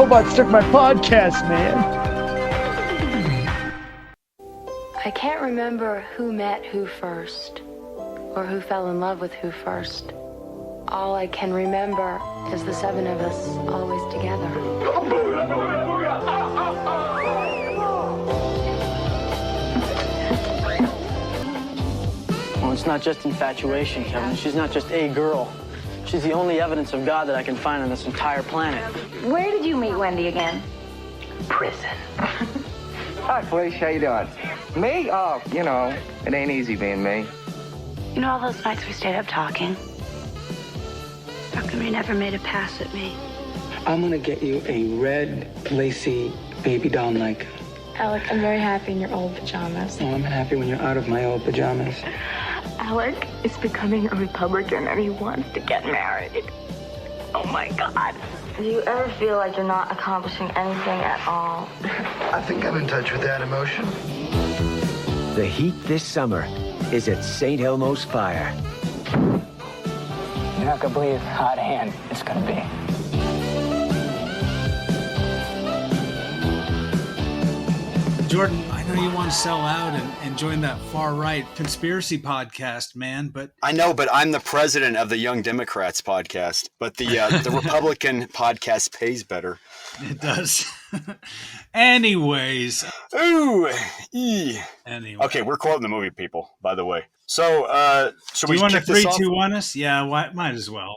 robots took my podcast, man. I can't remember who met who first, or who fell in love with who first. All I can remember is the seven of us always together. Well, it's not just infatuation, Kevin. She's not just a girl. She's the only evidence of God that I can find on this entire planet. Where did you meet Wendy again? Prison. Hi, Felicia. How you doing? Me? Oh, you know, it ain't easy being me. You know all those nights we stayed up talking? How come you never made a pass at me? I'm gonna get you a red, lacy baby doll Nike. Alec, I'm very happy in your old pajamas. Oh, I'm happy when you're out of my old pajamas. Alec is becoming a Republican and he wants to get married. Oh my God. Do you ever feel like you're not accomplishing anything at all? I think I'm in touch with that emotion. The heat this summer is at St. Elmo's Fire. You're not gonna believe how out of hand it's gonna be. Jordan, I know you want to sell out and join that far-right conspiracy podcast, man, but... I know, but I'm the president of the Young Democrats podcast, but the Republican podcast pays better. It does. Anyways. Ooh. Anyway. Okay, we're quoting the movie, people, by the way. So, should we want to kick this off? 3, 2, 1 us? Yeah, might as well.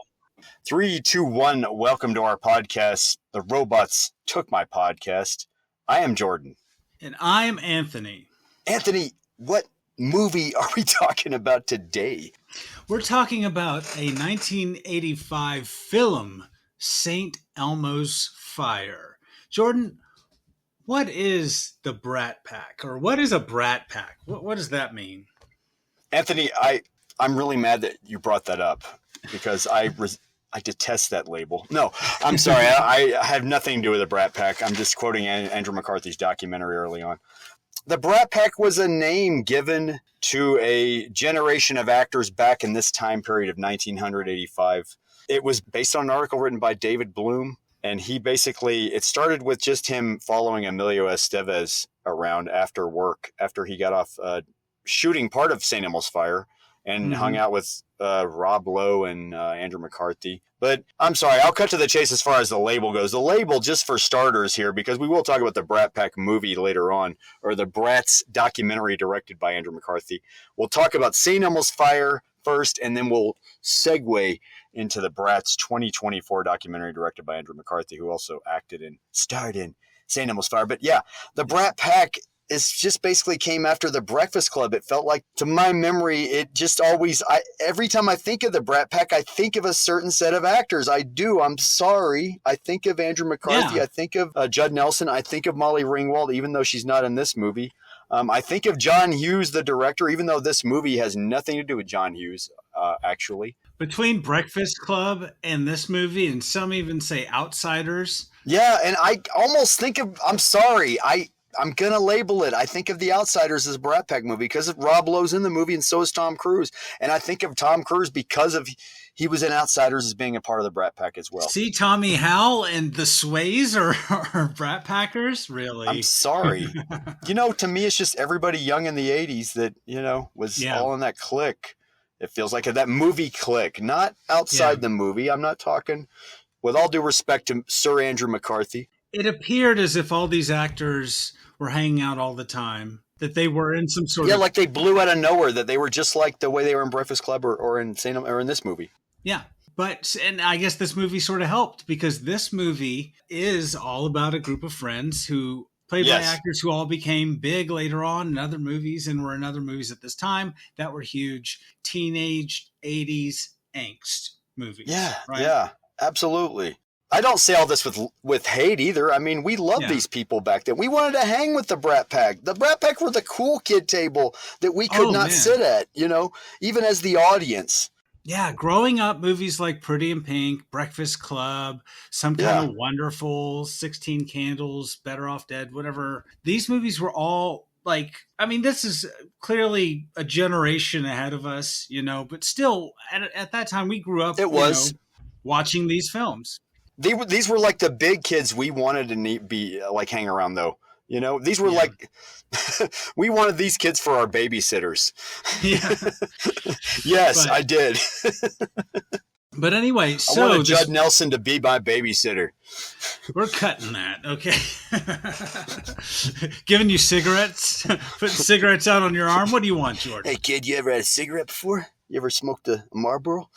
3, 2, 1, welcome to our podcast. The robots took my podcast. I am Jordan. And I'm Anthony. Anthony, what movie are we talking about today? We're talking about a 1985 film, St. Elmo's Fire. Jordan, what is the Brat Pack? Or what is a Brat Pack? What does that mean? Anthony, I'm really mad that you brought that up because I detest that label. No, I'm sorry. I have nothing to do with the Brat Pack. I'm just quoting Andrew McCarthy's documentary early on. The Brat Pack was a name given to a generation of actors back in this time period of 1985. It was based on an article written by David Bloom, and it started with just him following Emilio Estevez around after work, after he got off shooting part of St. Elmo's Fire and hung out with Rob Lowe and Andrew McCarthy. But I'm sorry, I'll cut to the chase as far as the label goes. The label, just for starters here, because we will talk about the Brat Pack movie later on, or the Brats documentary directed by Andrew McCarthy. We'll talk about St. Elmo's Fire first, and then we'll segue into the Brats 2024 documentary directed by Andrew McCarthy, who also starred in St. Elmo's Fire. But yeah, the Brat Pack is just basically came after the Breakfast Club. It felt like, to my memory, it just always, every time I think of the Brat Pack, I think of a certain set of actors. I do. I'm sorry. I think of Andrew McCarthy. Yeah. I think of Judd Nelson. I think of Molly Ringwald, even though she's not in this movie. I think of John Hughes, the director, even though this movie has nothing to do with John Hughes, actually. Between Breakfast Club and this movie, and some even say Outsiders. Yeah, and I almost think of, I'm sorry, I'm going to label it. I think of The Outsiders as a Brat Pack movie because Rob Lowe's in the movie and so is Tom Cruise. And I think of Tom Cruise because he was in Outsiders as being a part of the Brat Pack as well. See, Tommy Howell and the Sways are Brat Packers? Really? I'm sorry. To me, it's just everybody young in the 80s that, was all in that clique. It feels like that movie clique, not outside the movie. I'm not talking, with all due respect to Sir Andrew McCarthy. It appeared as if all these actors were hanging out all the time, that they were in some sort of... Yeah, like they blew out of nowhere, that they were just like the way they were in Breakfast Club or in this movie. Yeah, and I guess this movie sort of helped because this movie is all about a group of friends who played by actors who all became big later on in other movies and were in other movies at this time that were huge teenage 80s angst movies. Yeah, right? Yeah, absolutely. I don't say all this with hate either. I mean, we loved these people back then. We wanted to hang with the Brat Pack. The Brat Pack were the cool kid table that we could not sit at, even as the audience. Yeah, growing up, movies like Pretty in Pink, Breakfast Club, Some Kind of Wonderful, 16 Candles, Better Off Dead, whatever. These movies were all this is clearly a generation ahead of us, but still, at that time, we grew up watching these films. These were like the big kids we wanted to be like hang around though. You know, these were like we wanted these kids for our babysitters. Yeah. Yes, I did. But anyway, so I wanted Judd Nelson to be my babysitter. We're cutting that, okay? Giving you cigarettes, putting cigarettes out on your arm. What do you want, Jordan? Hey, kid, you ever had a cigarette before? You ever smoked a Marlboro?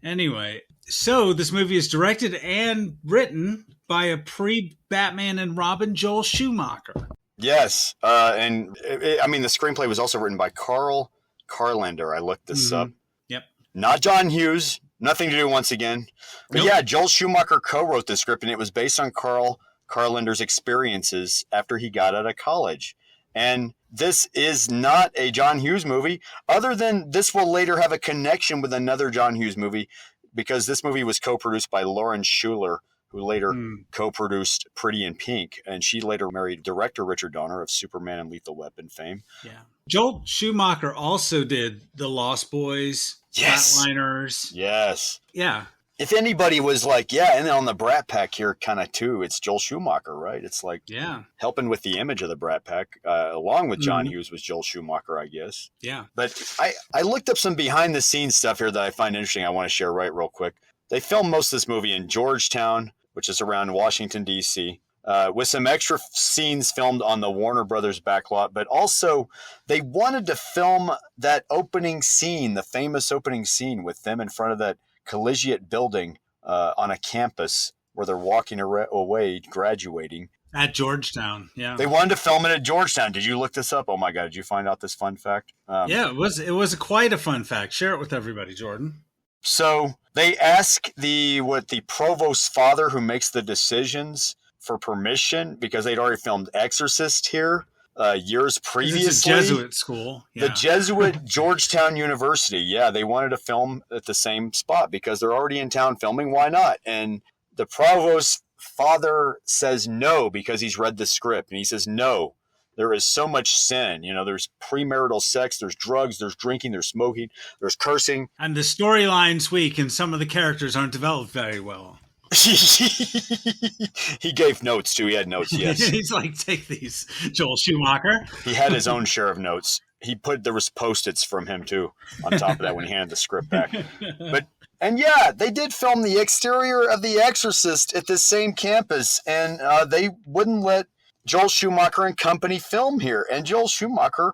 Anyway, so this movie is directed and written by a pre-Batman and Robin Joel Schumacher. Yes, and the screenplay was also written by Carl Carlander. I looked this up. Yep. Not John Hughes. Nothing to do once again. But yeah, Joel Schumacher co-wrote the script, and it was based on Carl Carlander's experiences after he got out of college. And this is not a John Hughes movie, other than this will later have a connection with another John Hughes movie, because this movie was co-produced by Lauren Schuler, who later co-produced Pretty in Pink, and she later married director Richard Donner of Superman and Lethal Weapon fame. Yeah. Joel Schumacher also did The Lost Boys, Flatliners. Yes. Yeah. If anybody was like, and on the Brat Pack here kind of too, it's Joel Schumacher, right? It's like helping with the image of the Brat Pack, along with John Hughes was Joel Schumacher, I guess. Yeah. But I looked up some behind-the-scenes stuff here that I find interesting I want to share real quick. They filmed most of this movie in Georgetown, which is around Washington, D.C., with some extra scenes filmed on the Warner Brothers backlot. But also, they wanted to film that opening scene, the famous opening scene with them in front of that collegiate building on a campus where they're walking away, graduating. At Georgetown, yeah. They wanted to film it at Georgetown. Did you look this up? Oh, my God. Did you find out this fun fact? Yeah, it was quite a fun fact. Share it with everybody, Jordan. So they ask the provost's father, who makes the decisions, for permission, because they'd already filmed Exorcist here years previously. It's a Jesuit school. Yeah. The Jesuit Georgetown University. Yeah, they wanted to film at the same spot because they're already in town filming. Why not? And the provost's father says no, because he's read the script. And he says, no, there is so much sin. You know, there's premarital sex, there's drugs, there's drinking, there's smoking, there's cursing. And the storyline's weak, and some of the characters aren't developed very well. He gave notes too. He had notes, yes. He's like, take these, Joel Schumacher. He had his own share of notes. There was Post-its from him too on top of that when he handed the script back. And they did film the exterior of The Exorcist at this same campus, and they wouldn't let Joel Schumacher and company film here. And Joel Schumacher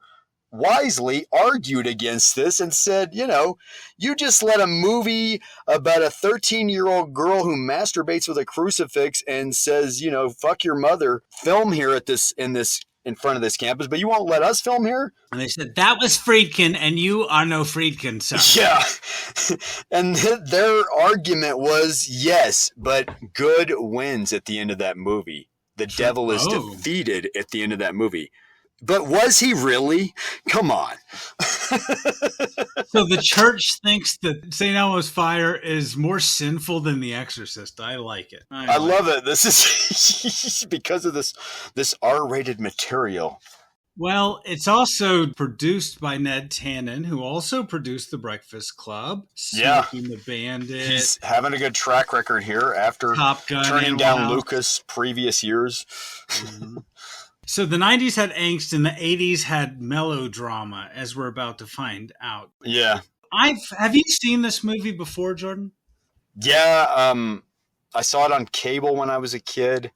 wisely argued against this and said, you just let a movie about a 13-year-old girl who masturbates with a crucifix and says, fuck your mother, film here in front of this campus, but you won't let us film here? And they said, that was Friedkin, and you are no Friedkin, sir. Yeah. And their argument was, yes, but good wins at the end of that movie. The devil is defeated at the end of that movie. But was he really? Come on. So the church thinks that St. Elmo's Fire is more sinful than The Exorcist. I like it. I love it. This is because of this R-rated material. Well, it's also produced by Ned Tannen, who also produced The Breakfast Club, Smokey the Bandit. He's having a good track record here after Top Gun, turning down Lucas previous years. Mm-hmm. So the 90s had angst and the 80s had melodrama, as we're about to find out. Yeah. Have you seen this movie before, Jordan? Yeah, I saw it on cable when I was a kid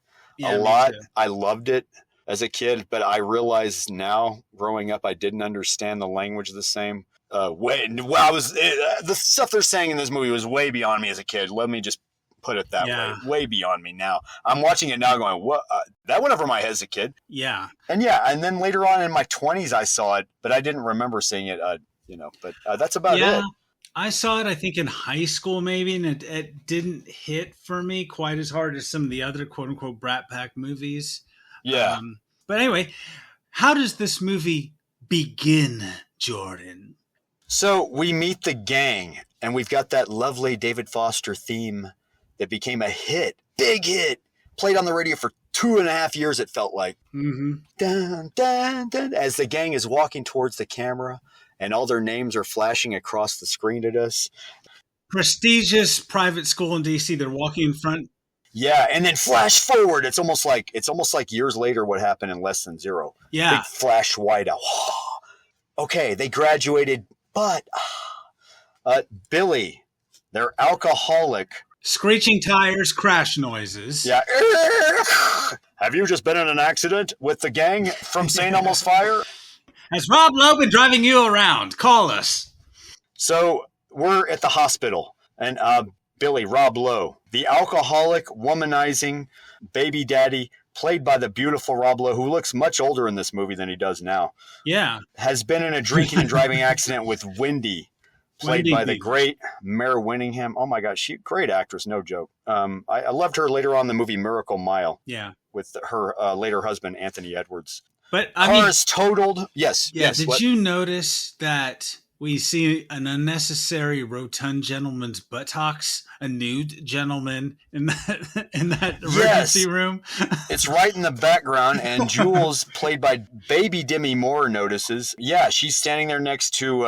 a lot. I loved it as a kid, but I realize now, growing up, I didn't understand the language the same. The stuff they're saying in this movie was way beyond me as a kid. Let me just put it that way beyond me now. I'm watching it now going, what? That went over my head as a kid. Yeah. And then later on in my 20s, I saw it, but I didn't remember seeing it, but that's about it. I saw it, I think, in high school maybe, and it didn't hit for me quite as hard as some of the other quote-unquote Brat Pack movies. Yeah. But anyway, how does this movie begin, Jordan? So we meet the gang, and we've got that lovely David Foster theme that became a hit, big hit, played on the radio for 2.5 years, it felt like. Mm-hmm. Dun, dun, dun, as the gang is walking towards the camera and all their names are flashing across the screen at us. prestigious private school in DC. They're walking in front. Yeah, and then flash forward. It's almost like years later what happened in Less Than Zero. Yeah. Big flash wide out. Okay, they graduated, but Billy, they're alcoholic. Screeching tires, crash noises. Yeah. Have you just been in an accident with the gang from St. Elmo's Fire? Has Rob Lowe been driving you around? Call us. So we're at the hospital, and Billy, Rob Lowe, the alcoholic, womanizing baby daddy, played by the beautiful Rob Lowe, who looks much older in this movie than he does now. Yeah. Has been in a drinking and driving accident with Wendy, played by the great Mare Winningham. Oh my gosh, great actress, no joke. I loved her later on in the movie Miracle Mile. Yeah. With her later husband, Anthony Edwards. But Cars totaled. Yes. Yeah. Yes. Did you notice that we see an unnecessary rotund gentleman's buttocks, a nude gentleman in that emergency room? It's right in the background, and Jules, played by baby Demi Moore, notices. Yeah, she's standing there next to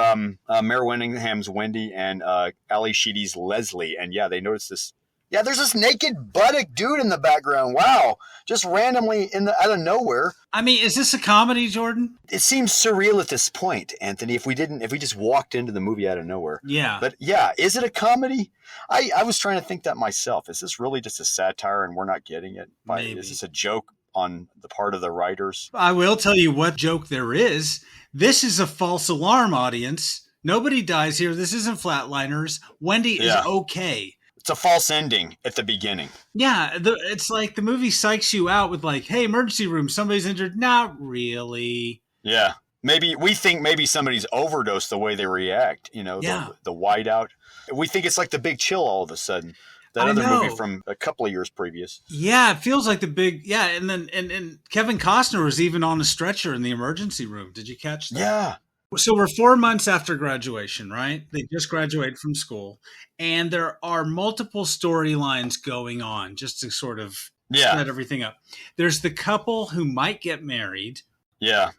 Mare Winningham's Wendy and Ali Sheedy's Leslie, and yeah, they notice this. Yeah, there's this naked buttock dude in the background. Wow. Just randomly out of nowhere. I mean, is this a comedy, Jordan? It seems surreal at this point, Anthony, if we just walked into the movie out of nowhere. Yeah. But yeah, is it a comedy? I was trying to think that myself. Is this really just a satire and we're not getting it? Maybe. Is this a joke on the part of the writers? I will tell you what joke there is. This is a false alarm, audience. Nobody dies here. This isn't Flatliners. Wendy is okay. It's a false ending at the beginning. Yeah, it's like the movie psychs you out with like, hey, emergency room, somebody's injured. Not really. Yeah. We think maybe somebody's overdosed the way they react, the whiteout. We think it's like The Big Chill all of a sudden. That other movie from a couple of years previous. Yeah, it feels like and then and Kevin Costner was even on a stretcher in the emergency room. Did you catch that? Yeah. So we're 4 months after graduation, right? They just graduated from school. And there are multiple storylines going on just to sort of set everything up. There's the couple who might get married. Yeah.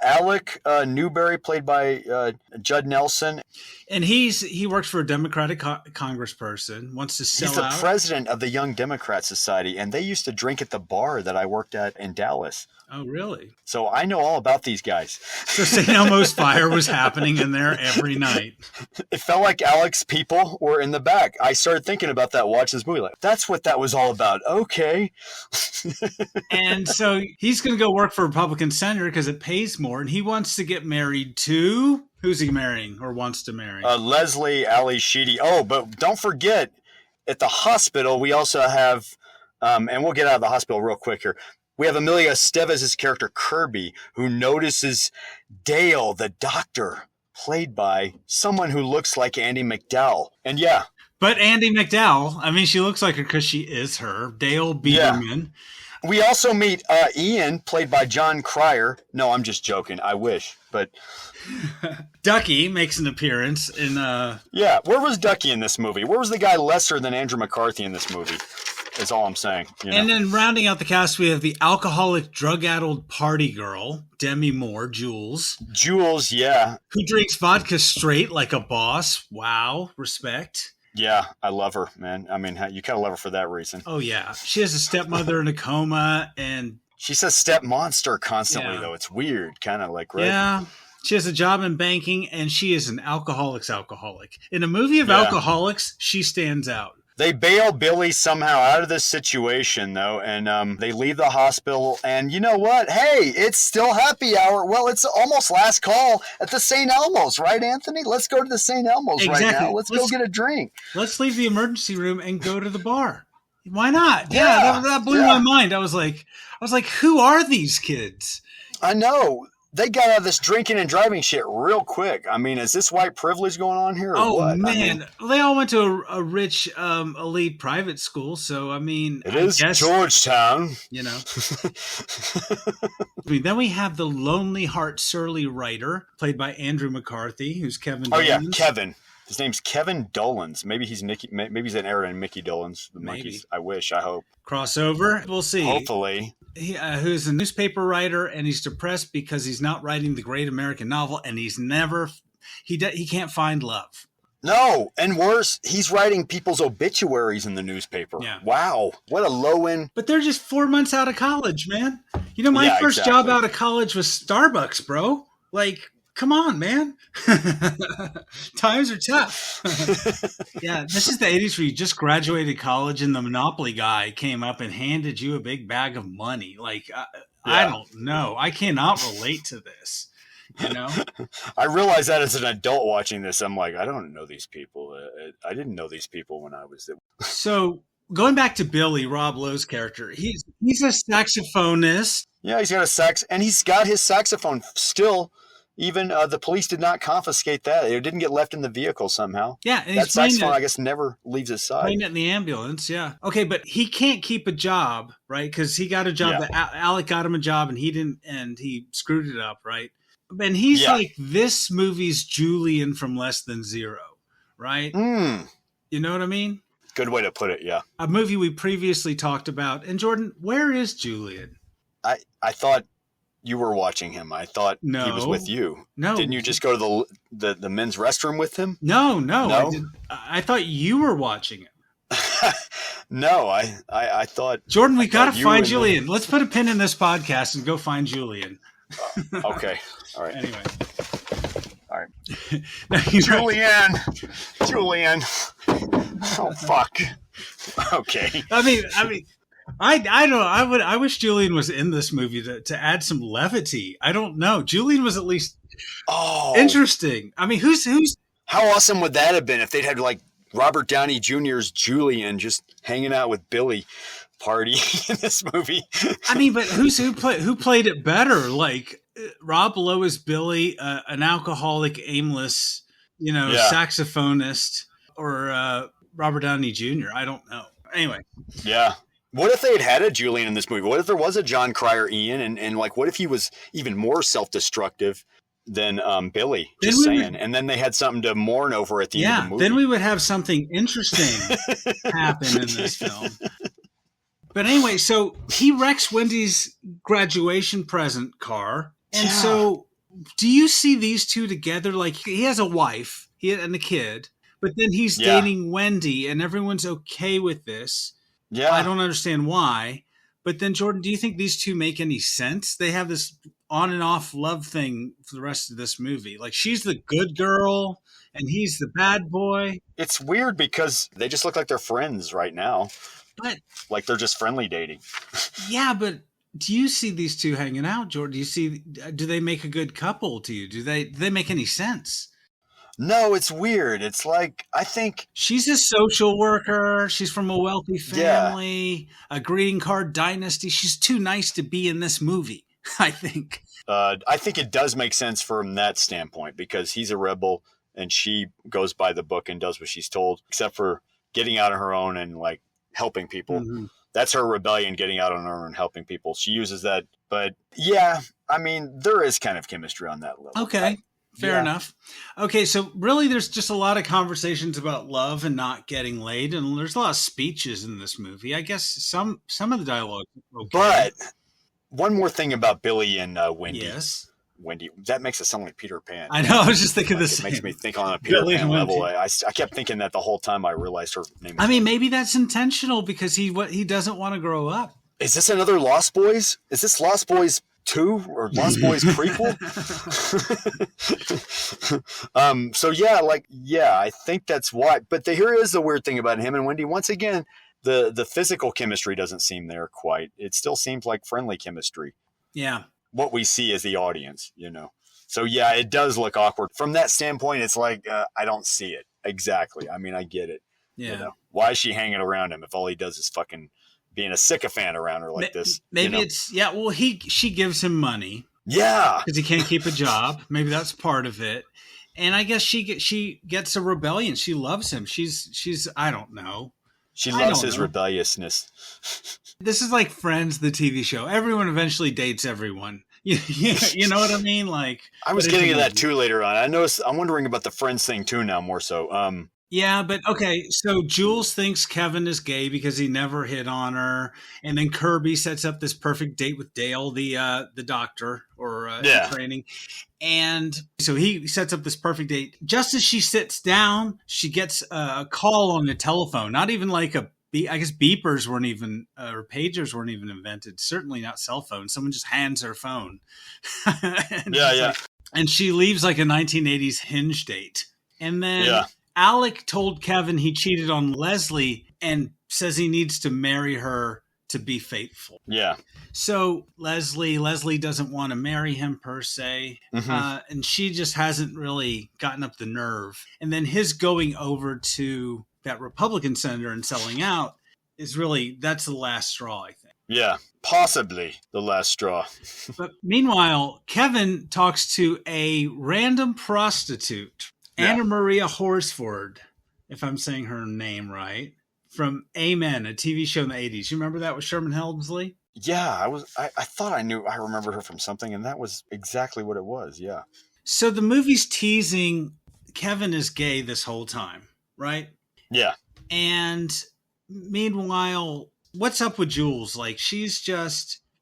Alec Newberry, played by Judd Nelson. And he works for a Democratic congressperson, wants to sell out. He's the president of the Young Democrat Society, and they used to drink at the bar that I worked at in Dallas. Oh, really? So I know all about these guys. So St. Elmo's Fire was happening in there every night. It felt like Alec's people were in the back. I started thinking about that watching this movie. Like, that's what that was all about. Okay. And so he's going to go work for a Republican senator because it pays more, and he wants to get married to... Who's he marrying or wants to marry? Leslie Ali Sheedy. Oh, but don't forget, at the hospital, we also have, and we'll get out of the hospital real quick here. We have Amelia Estevez' character, Kirby, who notices Dale, the doctor, played by someone who looks like Andie MacDowell. And yeah. But Andie MacDowell, I mean, she looks like her because she is her. Dale Biederman. Yeah. We also meet Ian, played by John Cryer. No, I'm just joking. I wish, but... Ducky makes an appearance in... Yeah, where was Ducky in this movie? Where was the guy lesser than Andrew McCarthy in this movie? Is all I'm saying. And then rounding out the cast, we have the alcoholic, drug-addled party girl, Demi Moore, Jules. Jules, yeah. Who drinks vodka straight like a boss. Wow, respect. Yeah, I love her, man. I mean, you kind of love her for that reason. Oh, yeah. She has a stepmother in a coma, and... She says step monster constantly, though. It's weird, kind of like, right? Yeah. She has a job in banking, and she is an alcoholic's alcoholic. In a movie of alcoholics, she stands out. They bail Billy somehow out of this situation, though, and they leave the hospital. And you know what? Hey, it's still happy hour. Well, it's almost last call at the St. Elmo's, right, Anthony? Let's go to the St. Elmo's right now. Let's go get a drink. Let's leave the emergency room and go to the bar. Why not? Yeah, that blew my mind. I was like, who are these kids? I know. They got out of this drinking and driving shit real quick. I mean, is this white privilege going on here? Or what? Man, they all went to a rich, elite private school. So I mean, it is Georgetown. You know. I mean, then we have the lonely heart surly writer, played by Andrew McCarthy, who's Kevin. Oh yeah, Kevin. His name's Kevin Dolans. Maybe he's Mickey. Maybe he's an Aaron and Mickey Dolans. The monkeys. I wish. I hope. Crossover. We'll see. Hopefully. Who's a newspaper writer, and he's depressed because he's not writing the great American novel, and he can't find love. No, and worse, he's writing people's obituaries in the newspaper. Yeah. Wow, what a low end. But they're just 4 months out of college, man. You know, my first job out of college was Starbucks, bro. Like, come on, man. Times are tough. Yeah, this is the 80s where you just graduated college and the Monopoly guy came up and handed you a big bag of money. Like, I don't know. I cannot relate to this. You know, I realized that as an adult watching this, I'm like, I don't know these people. I didn't know these people when I was there. So going back to Billy, Rob Lowe's character, he's a saxophonist. Yeah, he's got a sax, and he's got his saxophone still. Even the police did not confiscate that; it didn't get left in the vehicle somehow. Yeah, and that saxophone, I guess, never leaves his side. Playing it in the ambulance, yeah. Okay, but he can't keep a job, right? Because he got a job. Yeah. Alec got him a job, and he didn't, and he screwed it up, right? And he's like this movie's Julian from Less Than Zero, right? You know what I mean? Good way to put it, yeah. A movie we previously talked about. And Jordan, where is Julian? I thought you were watching him. I thought he was with you. No. Didn't you just go to the men's restroom with him? No. I thought you were watching him. No, I thought... Jordan, we got to find Julian. Let's put a pin in this podcast and go find Julian. Okay. All right. Anyway. All right. Julian. Oh, fuck. Okay. I mean, I don't know. I wish Julian was in this movie to add some levity. I don't know. Julian was at least interesting. I mean, who's how awesome would that have been if they'd had like Robert Downey Jr.'s Julian just hanging out with Billy party in this movie? I mean, but who played it better? Like Rob Lowe as Billy, an alcoholic, aimless, saxophonist, or Robert Downey Jr. I don't know. Anyway. Yeah. What if they had a Julian in this movie? What if there was a John Cryer Ian, and like, what if he was even more self-destructive than Billy? Just saying. And then they had something to mourn over at the end of the movie. Then we would have something interesting happen in this film. But anyway, so he wrecks Wendy's graduation present car. And so do you see these two together? Like, he has a wife and a kid, but then he's dating Wendy, and everyone's okay with this. Yeah. I don't understand why. But then, Jordan, do you think these two make any sense? They have this on and off love thing for the rest of this movie. Like, she's the good girl and he's the bad boy. It's weird because they just look like they're friends right now. But like they're just friendly dating. Yeah, but do you see these two hanging out, Jordan? Do they make a good couple to you? Do they make any sense? No, it's weird. It's like, I think... She's a social worker. She's from a wealthy family, a greeting card dynasty. She's too nice to be in this movie, I think. I think it does make sense from that standpoint because he's a rebel and she goes by the book and does what she's told, except for getting out on her own and like helping people. Mm-hmm. That's her rebellion, getting out on her own and helping people. She uses that. But yeah, I mean, there is kind of chemistry on that level. Okay. Fair enough. Okay, so really there's just a lot of conversations about love and not getting laid, and there's a lot of speeches in this movie. I guess some of the dialogue. Okay. But one more thing about Billy and Wendy. Yes. Wendy, that makes it sound like Peter Pan. I know, I was just thinking this. It makes me think on a Peter Pan level. I kept thinking that the whole time. I realized her name was Wendy. Maybe that's intentional because he doesn't want to grow up. Is this another Lost Boys? Is this Lost Boys 2 or Lost Boys prequel? I think that's why. But here is the weird thing about him and Wendy. Once again, the physical chemistry doesn't seem there quite. It still seems like friendly chemistry. Yeah. What we see as the audience, So yeah, it does look awkward. From that standpoint, it's like, I don't see it. Exactly. I mean, I get it. Yeah. Why is she hanging around him if all he does is fucking being a sycophant around her like this? Maybe she gives him money. Yeah. Because he can't keep a job. Maybe that's part of it. And I guess she gets a rebellion. She loves him. She's I don't know. She loves his rebelliousness. This is like Friends, the TV show. Everyone eventually dates everyone. You know what I mean? Like, I was getting to that too later on. I'm wondering about the Friends thing too now more so. Yeah, but okay, so Jules thinks Kevin is gay because he never hit on her, and then Kirby sets up this perfect date with Dale, the doctor or in training, and so he sets up this perfect date. Just as she sits down, she gets a call on the telephone. Not even like I guess beepers weren't even or pagers weren't even invented. Certainly not cell phones. Someone just hands her phone. And she leaves like a 1980s Hinge date, and then. Alec told Kevin he cheated on Leslie and says he needs to marry her to be faithful. Yeah. So Leslie doesn't want to marry him per se. And she just hasn't really gotten up the nerve. And then his going over to that Republican senator and selling out is really, that's the last straw, I think. Yeah, possibly the last straw. But meanwhile, Kevin talks to a random prostitute. Anna Maria Horsford, if I'm saying her name right, from Amen, a TV show in the 80s. You remember that with Sherman Hemsley? Yeah, I thought I remember her from something, and that was exactly what it was, yeah. So the movie's teasing Kevin is gay this whole time, right? Yeah. And meanwhile, what's up with Jules? Like, she's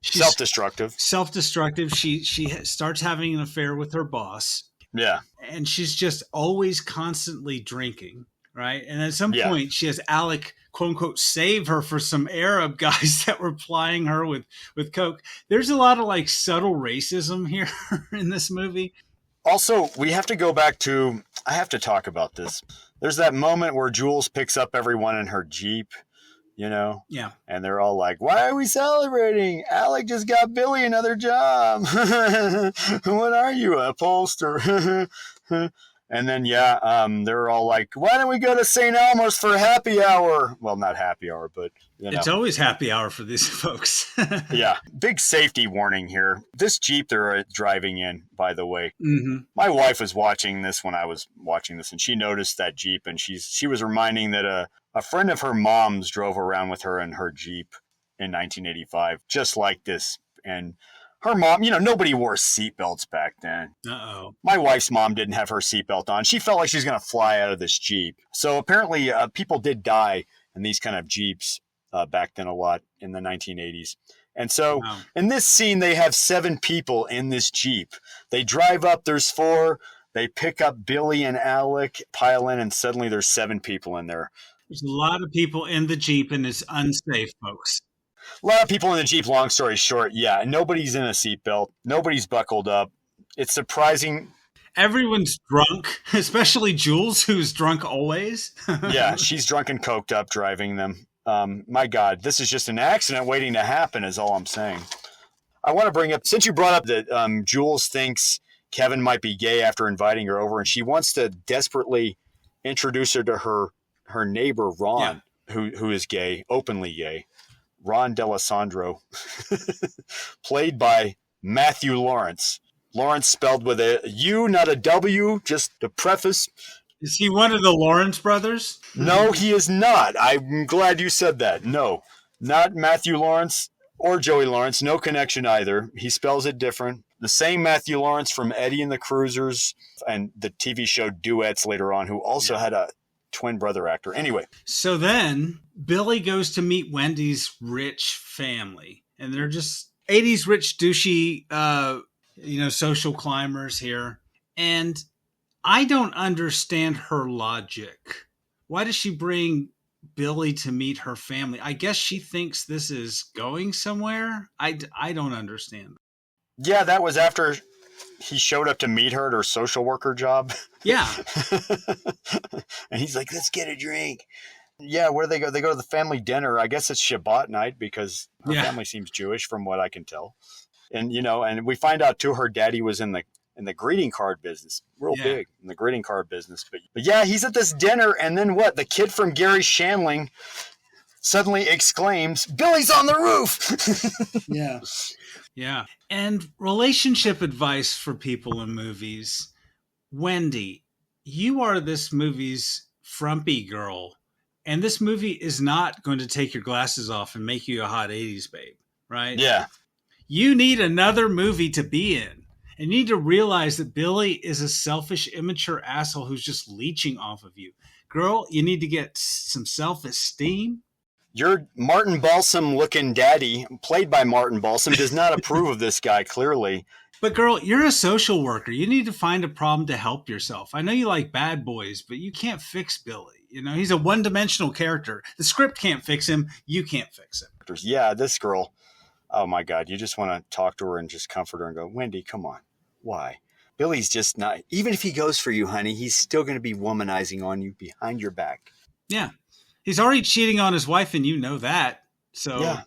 self-destructive. She starts having an affair with her boss. Yeah. And she's just always constantly drinking, right? And at some point, she has Alec, quote unquote, save her for some Arab guys that were plying her with coke. There's a lot of like subtle racism here in this movie. Also, we have to go back to, I have to talk about this. There's that moment where Jules picks up everyone in her Jeep, you know? Yeah. And they're all like, why are we celebrating? Alec just got Billy another job. What are you, a pollster? And then, they're all like, why don't we go to St. Elmo's for happy hour? Well, not happy hour, but, you know. It's always happy hour for these folks. Yeah. Big safety warning here. This Jeep they're driving in, by the way. My wife was watching this when I was watching this, and she noticed that Jeep, and she was reminding that a friend of her mom's drove around with her in her Jeep in 1985, just like this. And her mom, you know, nobody wore seatbelts back then. Uh-oh. My wife's mom didn't have her seatbelt on. She felt like she was going to fly out of this Jeep. So apparently people did die in these kind of Jeeps back then a lot in the 1980s. And so in this scene, they have 7 people in this Jeep. They drive up, there's 4. They pick up Billy and Alec, pile in, and suddenly there's 7 people in there. There's a lot of people in the Jeep, and it's unsafe, folks. A lot of people in the Jeep, long story short, yeah. Nobody's in a seatbelt. Nobody's buckled up. It's surprising. Everyone's drunk, especially Jules, who's drunk always. Yeah, she's drunk and coked up driving them. My God, this is just an accident waiting to happen is all I'm saying. I want to bring up, since you brought up that Jules thinks Kevin might be gay after inviting her over, and she wants to desperately introduce her to her neighbor, Ron, who is gay, openly gay. Ron D'Alessandro, played by Matthew Lawrence. Lawrence spelled with a U, not a W, just to preface. Is he one of the Lawrence brothers? No, he is not. I'm glad you said that. No, not Matthew Lawrence or Joey Lawrence. No connection either. He spells it different. The same Matthew Lawrence from Eddie and the Cruisers and the TV show Duets later on, who also had a twin brother actor. Anyway. So then Billy goes to meet Wendy's rich family, and they're just 80s rich douchey, social climbers here. And I don't understand her logic. Why does she bring Billy to meet her family? I guess she thinks this is going somewhere. I don't understand. Yeah, that was after he showed up to meet her at her social worker job. Yeah. And he's like, let's get a drink. Yeah, where do they go? They go to the family dinner. I guess it's Shabbat night because her family seems Jewish from what I can tell. And, and we find out too, her daddy was in the greeting card business, big in the greeting card business. But yeah, he's at this dinner. And then what? The kid from Gary Shandling suddenly exclaims, Billy's on the roof. Yeah. Yeah. And relationship advice for people in movies. Wendy, you are this movie's frumpy girl. And this movie is not going to take your glasses off and make you a hot 80s babe, right? Yeah. You need another movie to be in. And you need to realize that Billy is a selfish, immature asshole who's just leeching off of you. Girl, you need to get some self-esteem. Your Martin Balsam looking daddy, played by Martin Balsam, does not approve of this guy, clearly. But girl, you're a social worker. You need to find a problem to help yourself. I know you like bad boys, but you can't fix Billy. You know, he's a one-dimensional character. The script can't fix him. You can't fix him. Yeah, this girl, oh my God, you just want to talk to her and just comfort her and go, Wendy, come on. Why? Billy's just not, even if he goes for you, honey, he's still going to be womanizing on you behind your back. Yeah. He's already cheating on his wife, and you know that. So, yeah.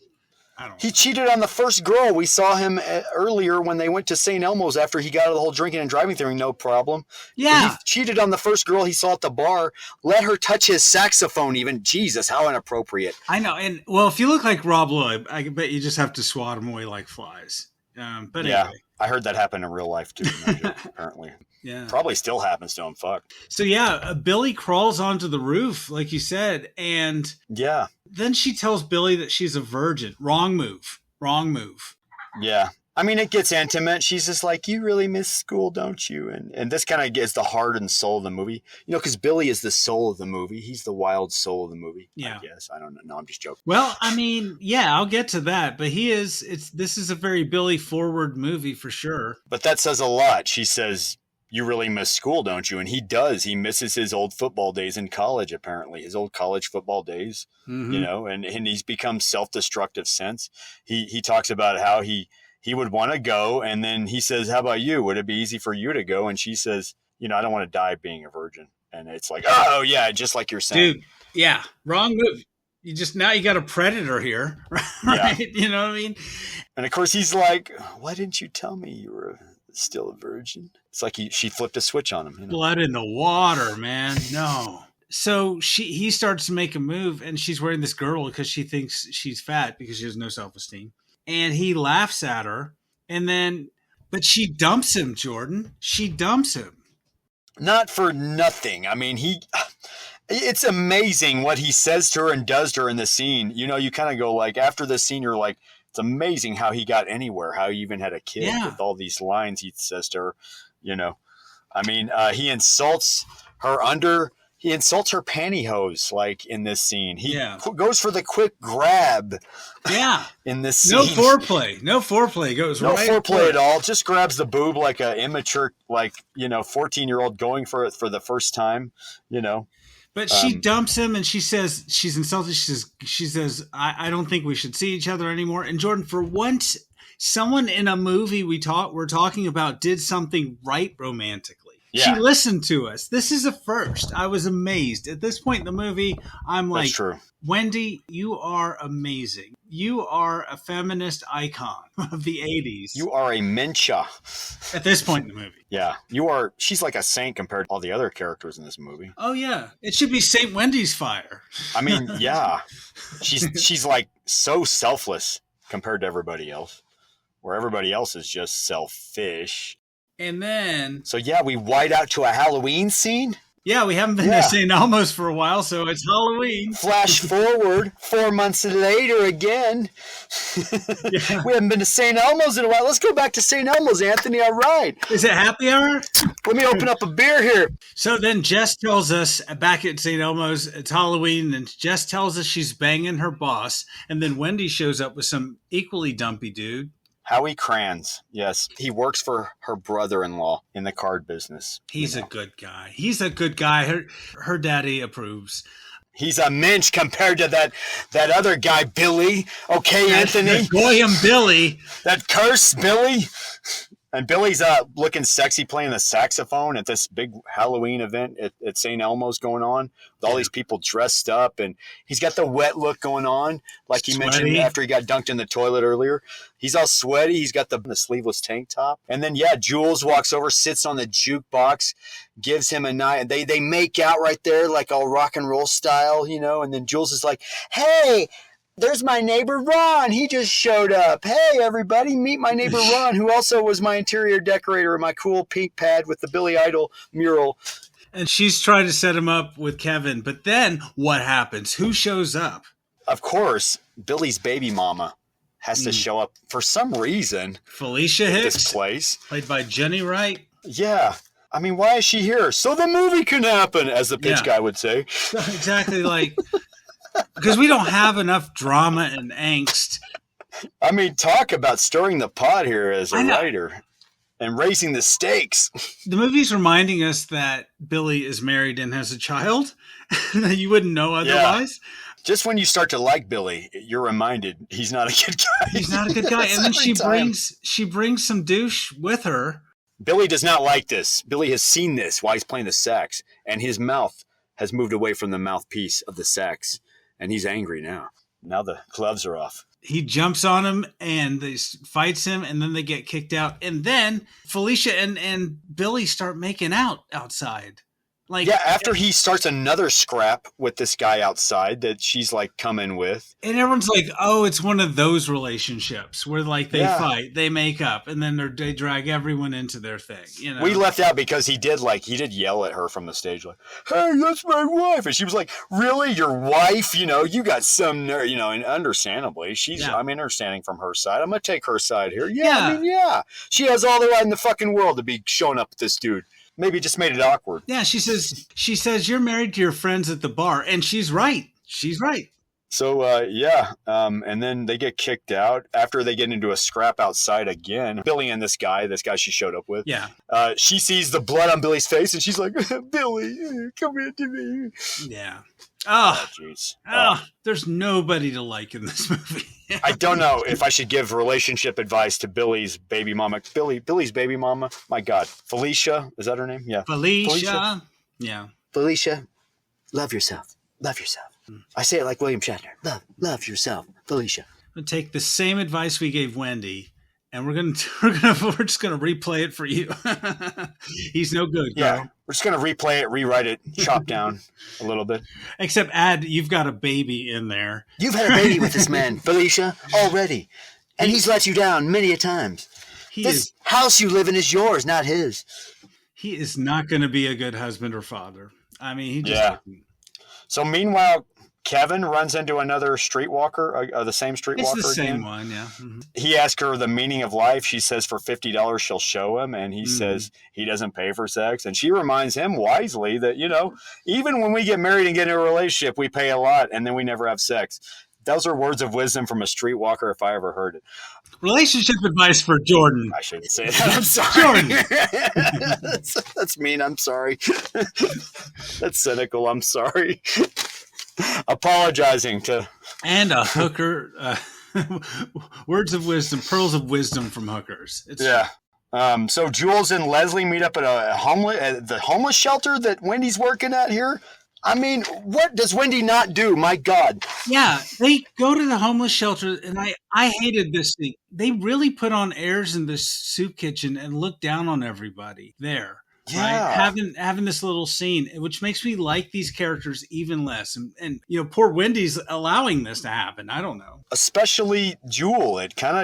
I don't know. He cheated on the first girl. We saw him earlier when they went to St. Elmo's after he got out of the whole drinking and driving thing, no problem. Yeah. He cheated on the first girl he saw at the bar. Let her touch his saxophone even. Jesus, how inappropriate. I know. And, well, if you look like Rob Lloyd, I bet you just have to swat them away like flies. But yeah, anyway. I heard that happen in real life, too, apparently. Yeah. Probably still happens to him. Fuck. So, yeah, Billy crawls onto the roof, like you said, and yeah, then she tells Billy that she's a virgin. Wrong move. Wrong move. Yeah. I mean, it gets intimate. She's just like, you really miss school, don't you? And this kind of gets the heart and soul of the movie. You know, because Billy is the soul of the movie. He's the wild soul of the movie. Yeah. I guess. I don't know. No, I'm just joking. Well, I mean, yeah, I'll get to that. But this is a very Billy forward movie for sure. But that says a lot. She says, you really miss school, don't you? And he does. He misses his old football days in college, apparently. His old college football days, you know, and he's become self-destructive since. He talks about how he would want to go, and then he says, how about you? Would it be easy for you to go? And she says, you know, I don't want to die being a virgin. And it's like, oh, yeah, just like you're saying. Dude, yeah, wrong move. Now you got a predator here, right? Yeah. You know what I mean? And, of course, he's like, why didn't you tell me you were still a virgin? It's like she flipped a switch on him. You know? Blood in the water, man. No. So he starts to make a move, and she's wearing this girdle because she thinks she's fat because she has no self-esteem. And he laughs at her, but she dumps him, Jordan. She dumps him. Not for nothing. I mean, it's amazing what he says to her and does to her in the scene. You know, you kind of go like, after this scene, you're like, it's amazing how he got anywhere, how he even had a kid with all these lines he says to her, you know. I mean, he insults her pantyhose, like in this scene. He goes for the quick grab. Yeah. In this scene. No foreplay. No foreplay. Goes no right. No foreplay at all. Just grabs the boob like an immature, 14-year-old going for it for the first time, you know. But she dumps him, and she says she's insulted. She says, I don't think we should see each other anymore. And Jordan, for once, someone in a movie we're talking about did something right romantically. Yeah. She listened to us. This is a first. I was amazed. At this point in the movie, I'm like, that's true. Wendy, you are amazing. You are a feminist icon of the 80s. You are a Mencha. At this point in the movie. Yeah. She's like a saint compared to all the other characters in this movie. Oh, yeah. It should be St. Wendy's Fire. I mean, yeah. She's like so selfless compared to everybody else, where everybody else is just selfish. And then... So, yeah, we white out to a Halloween scene. Yeah, we haven't been to St. Elmo's for a while, so it's Halloween. Flash forward 4 months later again. Yeah. We haven't been to St. Elmo's in a while. Let's go back to St. Elmo's, Anthony. All right. Is it happy hour? Let me open up a beer here. So then Jess tells us back at St. Elmo's, it's Halloween, and Jess tells us she's banging her boss. And then Wendy shows up with some equally dumpy dude. Howie Kranz, yes. He works for her brother-in-law in the card business. He's a good guy. He's a good guy. Her daddy approves. He's a mensch compared to that other guy, Billy. Okay, Anthony? That Goyim Billy. That curse Billy. And Billy's looking sexy playing the saxophone at this big Halloween event at St. Elmo's going on with all these people dressed up. And he's got the wet look going on, like he mentioned after he got dunked in the toilet earlier. He's all sweaty. He's got the sleeveless tank top. And then, Jules walks over, sits on the jukebox, gives him a night. They make out right there like all rock and roll style, you know. And then Jules is like, hey, there's my neighbor Ron. He just showed up. Hey, everybody, meet my neighbor Ron, who also was my interior decorator in my cool pink pad with the Billy Idol mural. And she's trying to set him up with Kevin. But then what happens? Who shows up? Of course, Billy's baby mama. has to show up for some reason. Felicia at Hicks, this place. played by Jenny Wright. Yeah. I mean, why is she here? So the movie can happen, as the pitch guy would say. Exactly, like, because we don't have enough drama and angst. I mean, talk about stirring the pot here as a writer and raising the stakes. The movie's reminding us that Billy is married and has a child. You wouldn't know otherwise. Yeah. Just when you start to like Billy, you're reminded he's not a good guy. He's not a good guy. And then she brings some douche with her. Billy does not like this. Billy has seen this while he's playing the sax, and his mouth has moved away from the mouthpiece of the sax, and he's angry now. Now the gloves are off. He jumps on him and they fights him, and then they get kicked out. And then Felicia and Billy start making out outside. Like, yeah, after he starts another scrap with this guy outside that she's like coming with. And everyone's like, oh, it's one of those relationships where like they fight, they make up, and then they drag everyone into their thing. You know? We left out because he did yell at her from the stage like, hey, that's my wife. And she was like, really? Your wife? You know, you got some nerve, you know, and understandably, I'm understanding from her side. I'm going to take her side here. Yeah. She has all the right in the fucking world to be showing up with this dude. Maybe it just made it awkward. Yeah, she says you're married to your friends at the bar, and she's right. She's right. So, and then they get kicked out after they get into a scrap outside again. Billy and this guy she showed up with. Yeah. She sees the blood on Billy's face, and she's like, Billy, come here to me. Yeah. Oh, jeez. There's nobody to like in this movie. I don't know if I should give relationship advice to Billy's baby mama. Billy's baby mama. My God. Felicia. Is that her name? Yeah. Felicia. Yeah. Felicia, love yourself. Love yourself. I say it like William Shatner. Love yourself. Felicia. I'm going to take the same advice we gave Wendy, and we're just gonna replay it for you. He's no good, girl. Yeah. We're just gonna replay it, rewrite it, chop down a little bit. Except you've got a baby in there. You've had a baby with this man, Felicia, already. And he's let you down many a times. This house you live in is yours, not his. He is not going to be a good husband or father. I mean, he just isn't. So meanwhile, Kevin runs into another streetwalker, the same streetwalker again. It's the same one, yeah. Mm-hmm. He asks her the meaning of life. She says for $50 she'll show him, and he says he doesn't pay for sex. And she reminds him wisely that, you know, even when we get married and get into a relationship, we pay a lot, and then we never have sex. Those are words of wisdom from a streetwalker if I ever heard it. Relationship advice for Jordan. I shouldn't say that. I'm sorry. Jordan. That's mean. I'm sorry. That's cynical. I'm sorry. Apologizing to. And a hooker. Words of wisdom, pearls of wisdom from hookers. So Jules and Leslie meet up at the homeless shelter that Wendy's working at here. I mean, what does Wendy not do? My God. Yeah, they go to the homeless shelter, and I hated this thing. They really put on airs in this soup kitchen and look down on everybody there. Yeah. Right? Having this little scene, which makes me like these characters even less. And you know, poor Wendy's allowing this to happen. I don't know. Especially Jewel. It kind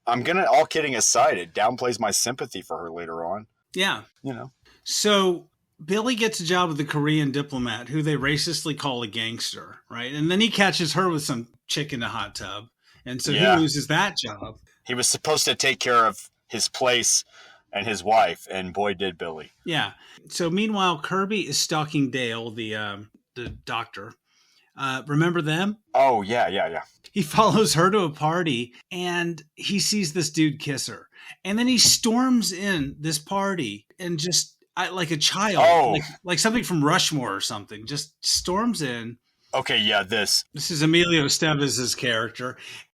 of, all kidding aside, it downplays my sympathy for her later on. Yeah. You know. So Billy gets a job with the Korean diplomat who they racistly call a gangster, right? And then he catches her with some chick in a hot tub. And so he loses that job. He was supposed to take care of his place and his wife, and boy, did Billy. Yeah. So meanwhile, Kirby is stalking Dale, the doctor. Remember them? Oh, yeah. He follows her to a party, and he sees this dude kiss her. And then he storms in this party and just, like a child, like something from Rushmore or something, just storms in. Okay, yeah, this is Emilio Estevez' character.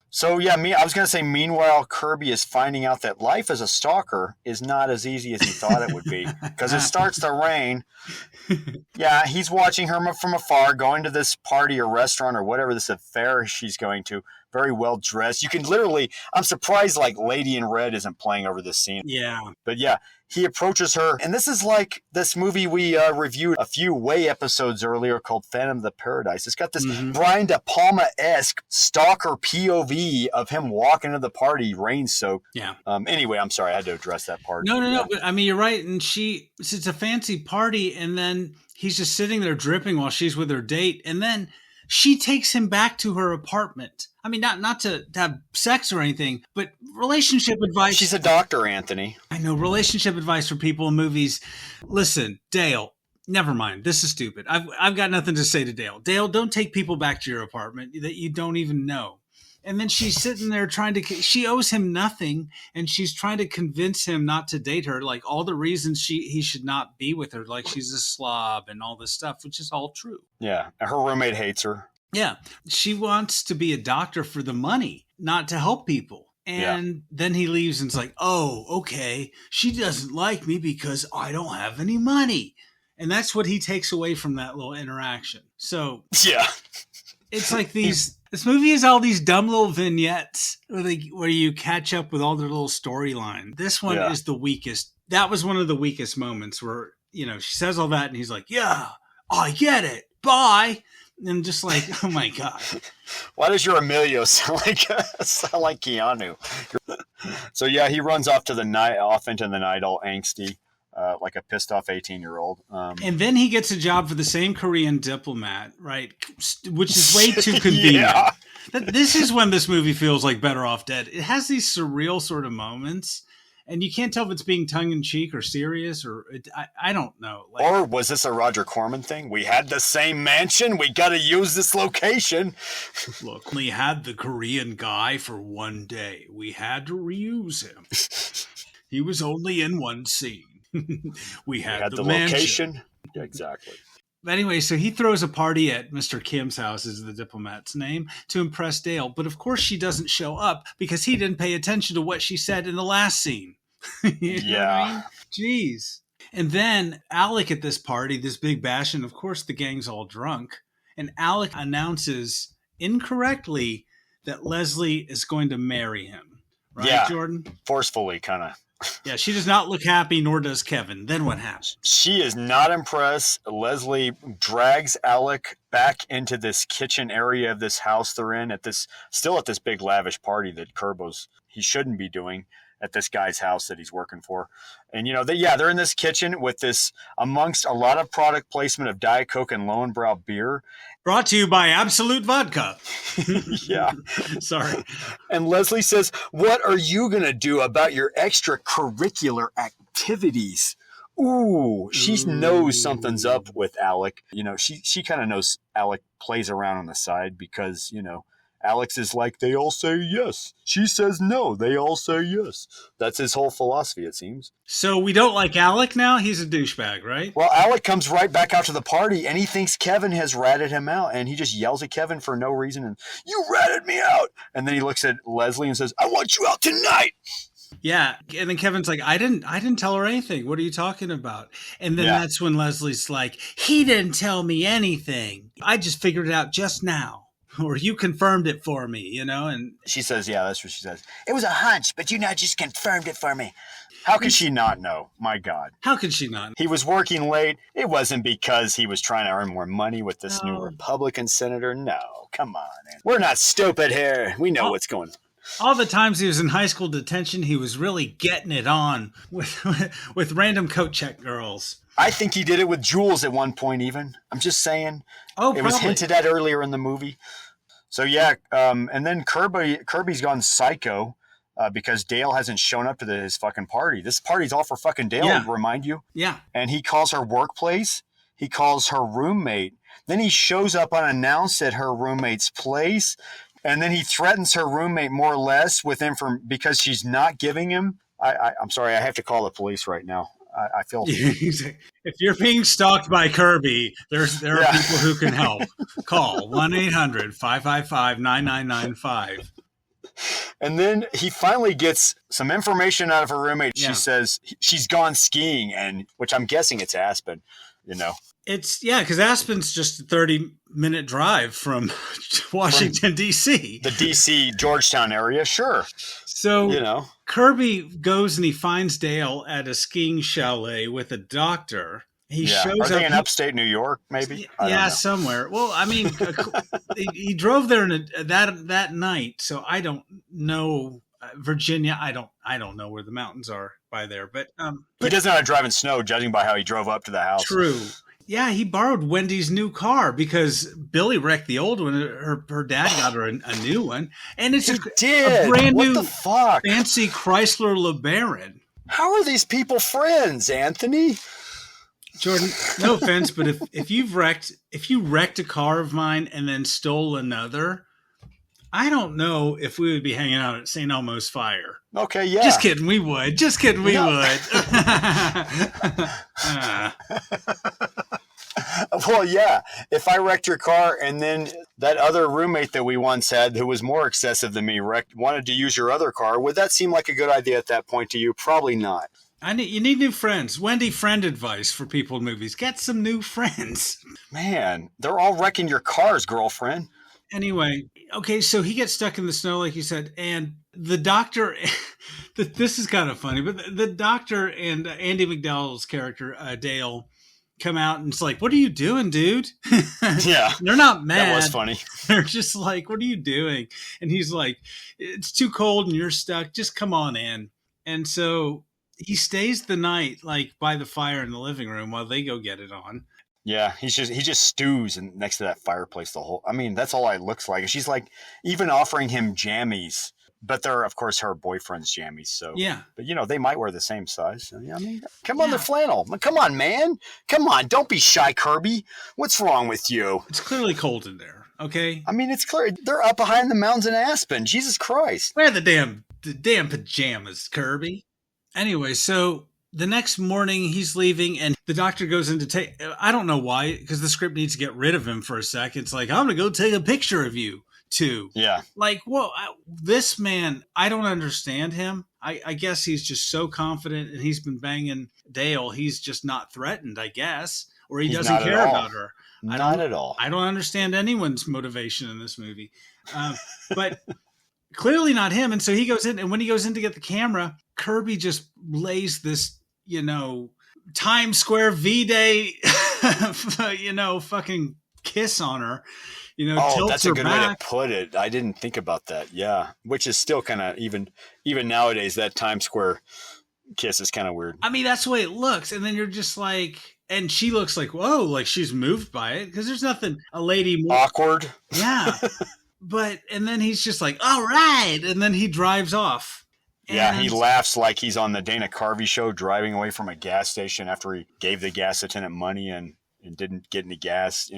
So, yeah, I was going to say, meanwhile, Kirby is finding out that life as a stalker is not as easy as he thought it would be, because it starts to rain. Yeah, he's watching her from afar, going to this party or restaurant or whatever this affair she's going to, very well dressed. You can literally, I'm surprised like Lady in Red isn't playing over this scene. Yeah. But yeah, he approaches her, and this is like this movie we reviewed a few episodes earlier called Phantom of the Paradise. It's got this Brian De Palma-esque stalker POV of him walking to the party, rain-soaked. Yeah. Anyway, I'm sorry, I had to address that part. No. But, I mean, you're right. And it's a fancy party, and then he's just sitting there dripping while she's with her date, and then she takes him back to her apartment. I mean, not to have sex or anything, but relationship advice. She's a doctor, Anthony. I know, relationship advice for people in movies. Listen, Dale, never mind. This is stupid. I've got nothing to say to Dale. Dale, don't take people back to your apartment that you don't even know. And then she's sitting there she owes him nothing, and she's trying to convince him not to date her, like all the reasons he should not be with her, like she's a slob and all this stuff, which is all true. Yeah, her roommate hates her. Yeah, she wants to be a doctor for the money, not to help people. And then he leaves and it's like, oh, okay, she doesn't like me because I don't have any money. And that's what he takes away from that little interaction. So yeah, it's like this movie is all these dumb little vignettes where you catch up with all their little storyline. This one is the weakest. That was one of the weakest moments where, you know, she says all that and he's like, yeah, I get it. Bye. And just like, oh my God. Why does your Emilio sound like Keanu? So yeah, he runs off into the night, all angsty, like a pissed off 18-year-old. And then he gets a job for the same Korean diplomat, right? Which is way too convenient. Yeah. This is when this movie feels like Better Off Dead. It has these surreal sort of moments. And you can't tell if it's being tongue-in-cheek or serious, or I don't know. Like, or was this a Roger Corman thing? We had the same mansion. We got to use this location. Look, we had the Korean guy for one day. We had to reuse him. He was only in one scene. we had the location. Yeah, exactly. But anyway, so he throws a party at Mr. Kim's house, is the diplomat's name, to impress Dale. But of course she doesn't show up because he didn't pay attention to what she said in the last scene. Yeah. I mean? Jeez. And then Alec at this party, this big bash, and of course the gang's all drunk. And Alec announces incorrectly that Leslie is going to marry him. Right, Jordan? Forcefully, kind of. Yeah, she does not look happy, nor does Kevin. Then what happens? She is not impressed. Leslie drags Alec back into this kitchen area of this house they're in still at this big lavish party that he shouldn't be doing at this guy's house that he's working for. And, you know, they're in this kitchen with this, amongst a lot of product placement of Diet Coke and Lowenbrau beer. Brought to you by Absolute Vodka. Yeah. Sorry. And Leslie says, what are you going to do about your extracurricular activities? Ooh, she knows something's up with Alec. You know, she kind of knows Alec plays around on the side because, you know, Alex is like, they all say yes. She says no. They all say yes. That's his whole philosophy, it seems. So we don't like Alec now? He's a douchebag, right? Well, Alec comes right back out to the party, and he thinks Kevin has ratted him out, and he just yells at Kevin for no reason, and you ratted me out. And then he looks at Leslie and says, I want you out tonight. Yeah, and then Kevin's like, I didn't tell her anything. What are you talking about? And then that's when Leslie's like, he didn't tell me anything. I just figured it out just now. Or you confirmed it for me, you know? And she says, yeah, that's what she says. It was a hunch, but you now just confirmed it for me. How could she not know? My God. How could she not? He was working late. It wasn't because he was trying to earn more money with this new Republican senator. No, come on. We're not stupid here. We know what's going on. All the times he was in high school detention, he was really getting it on with random coat check girls. I think he did it with Jules at one point even. I'm just saying. Oh, it was hinted at earlier in the movie. So, yeah, and then Kirby's gone psycho because Dale hasn't shown up to his fucking party. This party's all for fucking Dale, to remind you. Yeah. And he calls her workplace. He calls her roommate. Then he shows up unannounced at her roommate's place. And then he threatens her roommate more or less with because she's not giving him. I'm sorry, I have to call the police right now. I feel if you're being stalked by Kirby, there are people who can help. Call 1-800-555-9995. And then he finally gets some information out of her roommate. She says she's gone skiing, and which I'm guessing it's Aspen. You know, it's because Aspen's just a 30-minute drive from Washington D.C. The D.C. Georgetown area, sure. So, you know, Kirby goes and he finds Dale at a skiing chalet with a doctor. He shows up. Are they in upstate New York, maybe? Yeah, somewhere. Well, I mean, he drove there that night, so I don't know. Virginia, I don't know where the mountains are by there, but he doesn't know how to drive in snow, judging by how he drove up to the house. True. Yeah, he borrowed Wendy's new car because Billy wrecked the old one. Her dad got her a new one, and it's a brand what new, the fuck? fancy Chrysler LeBaron. How are these people friends, Anthony? Jordan, no offense, but if you wrecked a car of mine and then stole another, I don't know if we would be hanging out at St. Elmo's Fire. Okay, yeah. Just kidding, we would. Just kidding, we would. Well, yeah. If I wrecked your car and then that other roommate that we once had who was more excessive than me wanted to use your other car, would that seem like a good idea at that point to you? Probably not. You need new friends. Wendy, friend advice for people in movies. Get some new friends. Man, they're all wrecking your cars, girlfriend. Anyway, okay, so he gets stuck in the snow, like you said, and the doctor, this is kind of funny, but the doctor and Andy McDowell's character, Dale, come out and it's like, what are you doing, dude? Yeah. They're not mad. That was funny. They're just like, what are you doing? And he's like, it's too cold and you're stuck. Just come on in. And so he stays the night like by the fire in the living room while they go get it on. Yeah, he just stews next to that fireplace that's all it looks like. And she's like even offering him jammies, but they're of course her boyfriend's jammies. So yeah, but they might wear the same size. So, come on, the flannel. Come on, man. Come on, don't be shy, Kirby. What's wrong with you? It's clearly cold in there. Okay. It's clear they're up behind the mountains in Aspen. Jesus Christ. Wear the damn pajamas, Kirby. Anyway, so the next morning he's leaving and the doctor goes in to take, I don't know why, because the script needs to get rid of him for a second. It's like, I'm going to go take a picture of you too. Yeah. Like, whoa, this man, I don't understand him. I guess he's just so confident and he's been banging Dale. He's just not threatened, I guess, or he doesn't care about her. Not at all. I don't understand anyone's motivation in this movie. But clearly not him. And so he goes in, and when he goes in to get the camera, Kirby just lays this, Times Square V-Day, fucking kiss on her. Tilts that's a her good back. way to put it. I didn't think about that. Yeah, which is still kind of even nowadays. That Times Square kiss is kind of weird. I mean, that's the way it looks, and then you're just like, and she looks like, whoa, like she's moved by it because there's nothing a lady more awkward. Yeah, and then he's just like, all right, and then he drives off. Yeah, he laughs like he's on the Dana Carvey show driving away from a gas station after he gave the gas attendant money and didn't get any gas,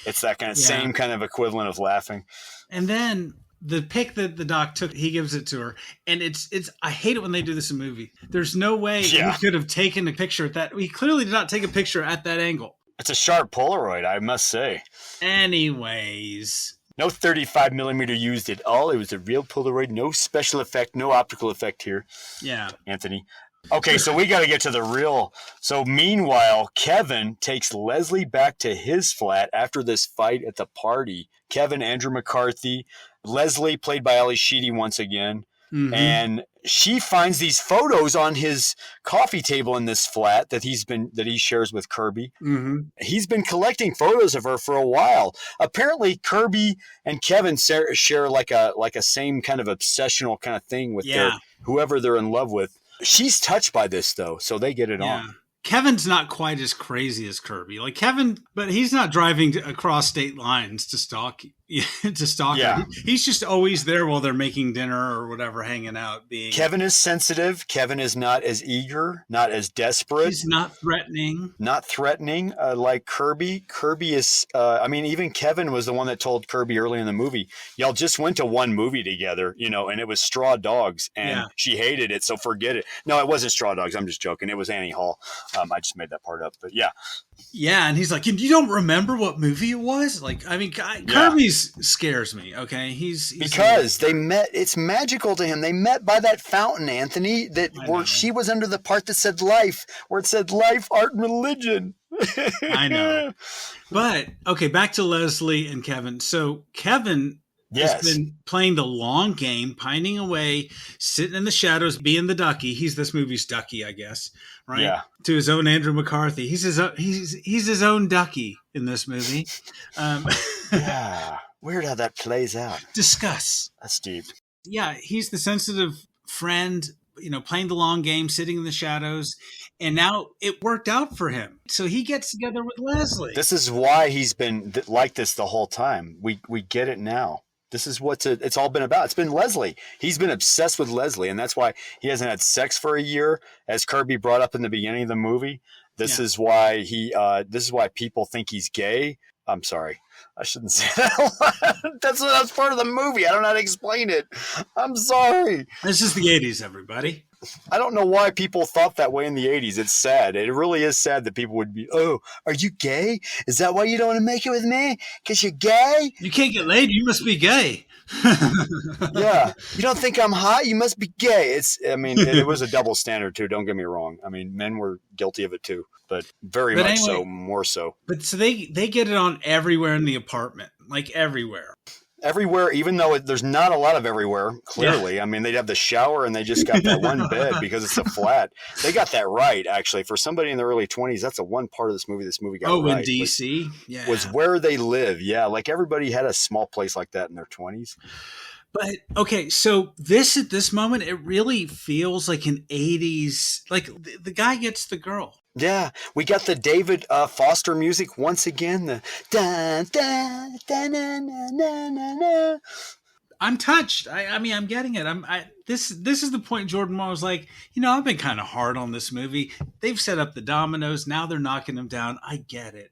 It's that kind of same kind of equivalent of laughing. And then the pic that the doc took, he gives it to her. And it's I hate it when they do this in a movie. There's no way he could have taken a picture at that. He clearly did not take a picture at that angle. It's a sharp Polaroid, I must say. Anyways. No 35 millimeter used at all. It was a real Polaroid. No special effect, no optical effect here. Yeah. Anthony. Okay, so we got to get to the real. So meanwhile, Kevin takes Leslie back to his flat after this fight at the party. Kevin, Andrew McCarthy, Leslie, played by Ali Sheedy once again. Mm-hmm. And she finds these photos on his coffee table in this flat that he shares with Kirby. Mm-hmm. He's been collecting photos of her for a while. Apparently, Kirby and Kevin share like a same kind of obsessional kind of thing with whoever they're in love with. She's touched by this though, so they get it on. Kevin's not quite as crazy as Kirby. Like Kevin, but he's not driving across state lines to stalk her. He's just always there while they're making dinner or whatever, hanging out. Kevin is sensitive. Kevin is not as eager, not as desperate. He's not threatening. Like Kirby. Kirby is, even Kevin was the one that told Kirby early in the movie, y'all just went to one movie together, and it was Straw Dogs, and she hated it, so forget it. No, it wasn't Straw Dogs. I'm just joking. It was Annie Hall. I just made that part up, but yeah. Yeah, and he's like, you don't remember what movie it was? Like, Kirby's scares me, okay? He's because they met. It's magical to him. They met by that fountain, Anthony, where she was under the part that said life, where it said life, art, and religion. I know. But, okay, back to Leslie and Kevin. So, Kevin has been playing the long game, pining away, sitting in the shadows, being the ducky. He's this movie's ducky, I guess, right? Yeah. To his own Andrew McCarthy. He's his own ducky in this movie. Yeah. Weird how that plays out. Discuss. That's deep. Yeah, he's the sensitive friend, playing the long game, sitting in the shadows. And now it worked out for him. So he gets together with Leslie. This is why he's been like this the whole time. We get it now. This is what it's all been about. It's been Leslie. He's been obsessed with Leslie, and that's why he hasn't had sex for a year, as Kirby brought up in the beginning of the movie. This is why this is why people think he's gay. I'm sorry. I shouldn't say that. That's part of the movie. I don't know how to explain it. I'm sorry. This is the 80s, everybody. I don't know why people thought that way in the 80s. It's sad. It really is sad that people would be, oh, are you gay? Is that why you don't want to make it with me? Because you're gay? You can't get laid. You must be gay. Yeah. You don't think I'm hot? You must be gay. It was a double standard, too. Don't get me wrong. I mean, men were guilty of it, too. But much so, more so. But so they get it on everywhere in the apartment, like everywhere. Everywhere, even though there's not a lot of everywhere, clearly. Yeah. I mean, they'd have the shower and they just got that one bed because it's a flat. They got that right, actually. For somebody in the early 20s, that's the one part of this movie got right. Oh, in D.C.? Yeah. Was where they live. Yeah, like everybody had a small place like that in their 20s. But, okay, so at this moment, it really feels like an 80s, like the guy gets the girl. Yeah, we got the David Foster music once again. The da da da na na na na na. I'm touched. I mean, I'm getting it. This is the point Jordan Moore was like, I've been kind of hard on this movie. They've set up the dominoes. Now they're knocking them down. I get it.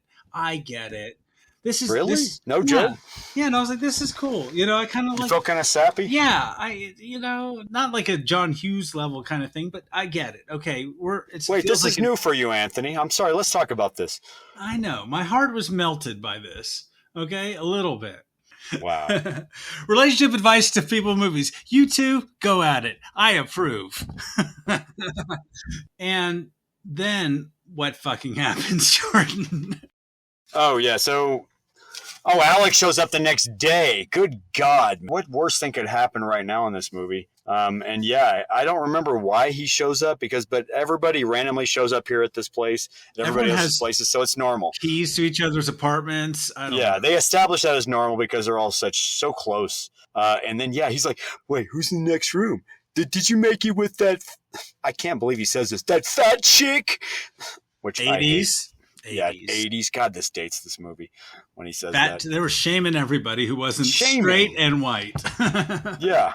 This is really no joke. Yeah, and I was like, this is cool. I kind of like. You felt kind of sappy. Yeah, not like a John Hughes level kind of thing, but I get it. Okay, this is new for you, Anthony. I'm sorry. Let's talk about this. I know my heart was melted by this. Okay, a little bit. Wow. Relationship advice to people in movies. You two, go at it. I approve. And then what fucking happens, Jordan? Oh yeah, so. Oh, Alex shows up the next day. Good God. What worse thing could happen right now in this movie? And yeah, I don't remember why he shows up but everybody randomly shows up here at this place. Everybody else's places, so it's normal. Keys to each other's apartments. I don't know. They establish that as normal because they're all so close. And then, he's like, wait, who's in the next room? Did you make it with that? I can't believe he says this. That fat chick? Which 80s. Yeah, 80s. God, this dates this movie when he says that. They were shaming everybody who wasn't straight and white. Yeah.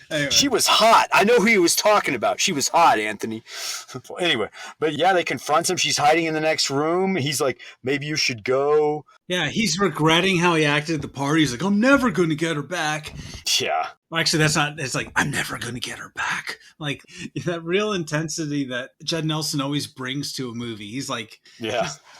Anyway. She was hot. I know who he was talking about. She was hot, Anthony. Anyway, but yeah, they confront him. She's hiding in the next room. He's like, maybe you should go. Yeah, he's regretting how he acted at the party. He's like, I'm never going to get her back. Yeah. Well, actually, that's not, it's like, I'm never going to get her back. Like that real intensity that Judd Nelson always brings to a movie. He's like,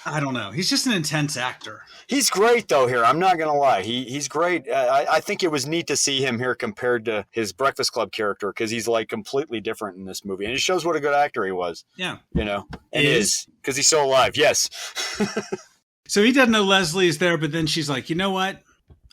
I don't know. He's just an intense actor. He's great, though, here. I'm not going to lie. He's great. I think it was neat to see him here compared to his Breakfast Club character because he's like completely different in this movie. And it shows what a good actor he was. Yeah. And is because he's still alive. Yes. So he doesn't know Leslie's there, but then she's like, you know what?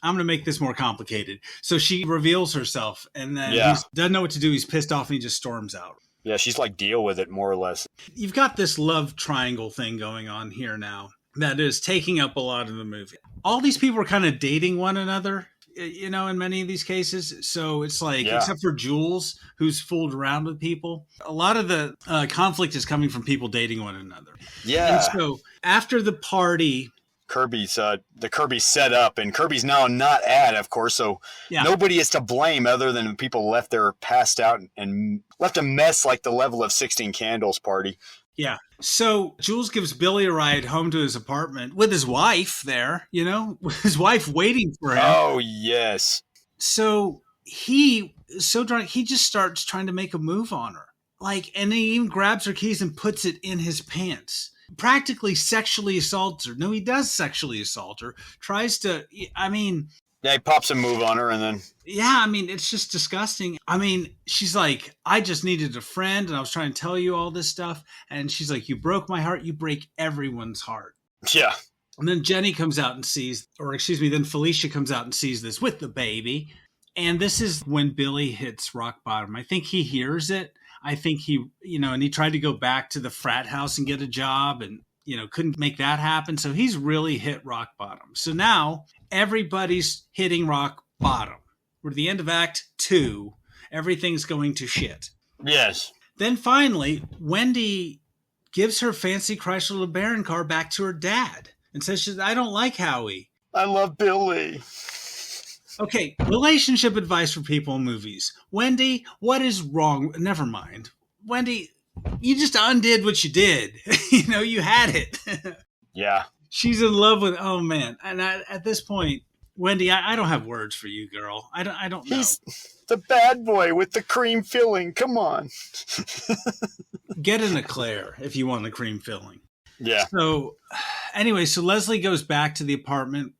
I'm going to make this more complicated. So she reveals herself and then he doesn't know what to do. He's pissed off and he just storms out. Yeah, she's like, deal with it, more or less. You've got this love triangle thing going on here now that is taking up a lot of the movie. All these people are kind of dating one another, in many of these cases. So it's like, except for Jules, who's fooled around with people, a lot of the conflict is coming from people dating one another. Yeah. And so after the party... Kirby's set up, and Kirby's now not of course, so nobody is to blame other than people left there passed out and left a mess like the level of 16 Candles party. Yeah. So Jules gives Billy a ride home to his apartment with his wife there, with his wife waiting for him. Oh, yes. So so drunk, he just starts trying to make a move on her. And he even grabs her keys and puts it in his pants. Practically sexually assaults her. No, he does sexually assault her. Tries to, Yeah, he pops a move on her and then... Yeah, it's just disgusting. She's like, I just needed a friend and I was trying to tell you all this stuff. And she's like, you broke my heart. You break everyone's heart. Yeah. And then Jenny comes out and then Felicia comes out and sees this with the baby. And this is when Billy hits rock bottom. I think he hears it. I think he, and he tried to go back to the frat house and get a job and, couldn't make that happen. So he's really hit rock bottom. So now everybody's hitting rock bottom. We're at the end of Act 2. Everything's going to shit. Yes. Then finally, Wendy gives her fancy Chrysler LeBaron car back to her dad and says, I don't like Howie. I love Billy. Okay, relationship advice for people in movies. Wendy, what is wrong? Never mind. Wendy, you just undid what you did. You had it. Yeah. She's in love with, oh man. And at this point, Wendy, I don't have words for you, girl. I don't know. He's the bad boy with the cream filling. Come on. Get an eclair if you want the cream filling. Yeah. So anyway, so Leslie goes back to the apartment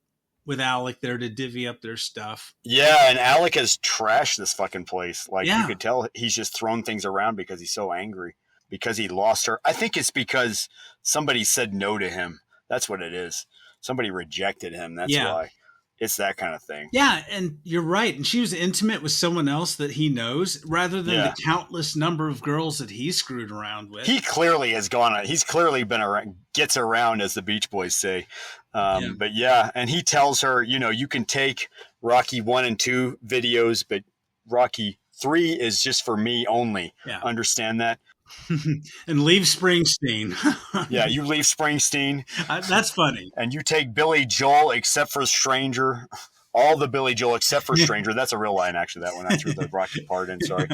with Alec there to divvy up their stuff. Yeah, and Alec has trashed this fucking place. Like, you could tell he's just thrown things around because he's so angry. Because he lost her. I think it's because somebody said no to him. That's what it is. Somebody rejected him. That's why. It's that kind of thing. Yeah, and you're right. And she was intimate with someone else that he knows rather than the countless number of girls that he screwed around with. He clearly has gone. He's clearly been around, gets around, as the Beach Boys say. But and he tells her, you can take Rocky 1 and 2 videos, but Rocky 3 is just for me only. Yeah. Understand that? And leave Springsteen. Yeah, you leave Springsteen. That's funny. And you take Billy Joel except for Stranger. All the Billy Joel except for Stranger. That's a real line, actually, that one. I threw the Rocky part in, sorry.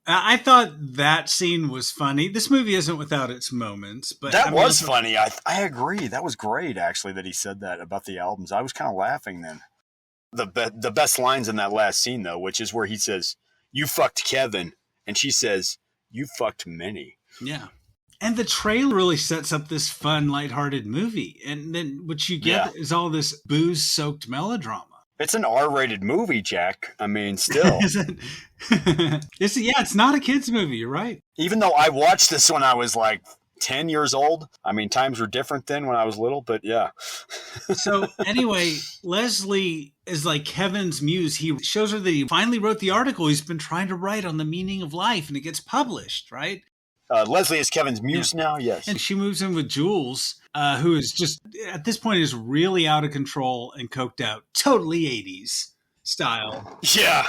I thought that scene was funny. This movie isn't without its moments. But that was funny. I agree. That was great, actually, that he said that about the albums. I was kind of laughing then. The best lines in that last scene, though, which is where he says, "You fucked Kevin." And she says, "You fucked many." Yeah. And the trailer really sets up this fun, lighthearted movie. And then what you get is all this booze-soaked melodrama. It's an R-rated movie, Jack. I mean, still. Is it? It's not a kid's movie. You're right. Even though I watched this when I was like 10 years old. I mean, times were different then when I was little, but yeah. So anyway, Leslie is like Kevin's muse. He shows her that he finally wrote the article he's been trying to write on the meaning of life, and it gets published, right? Leslie is Kevin's muse now, yes. And she moves in with Jules, who is just, at this point, is really out of control and coked out. Totally 80s style. Yeah.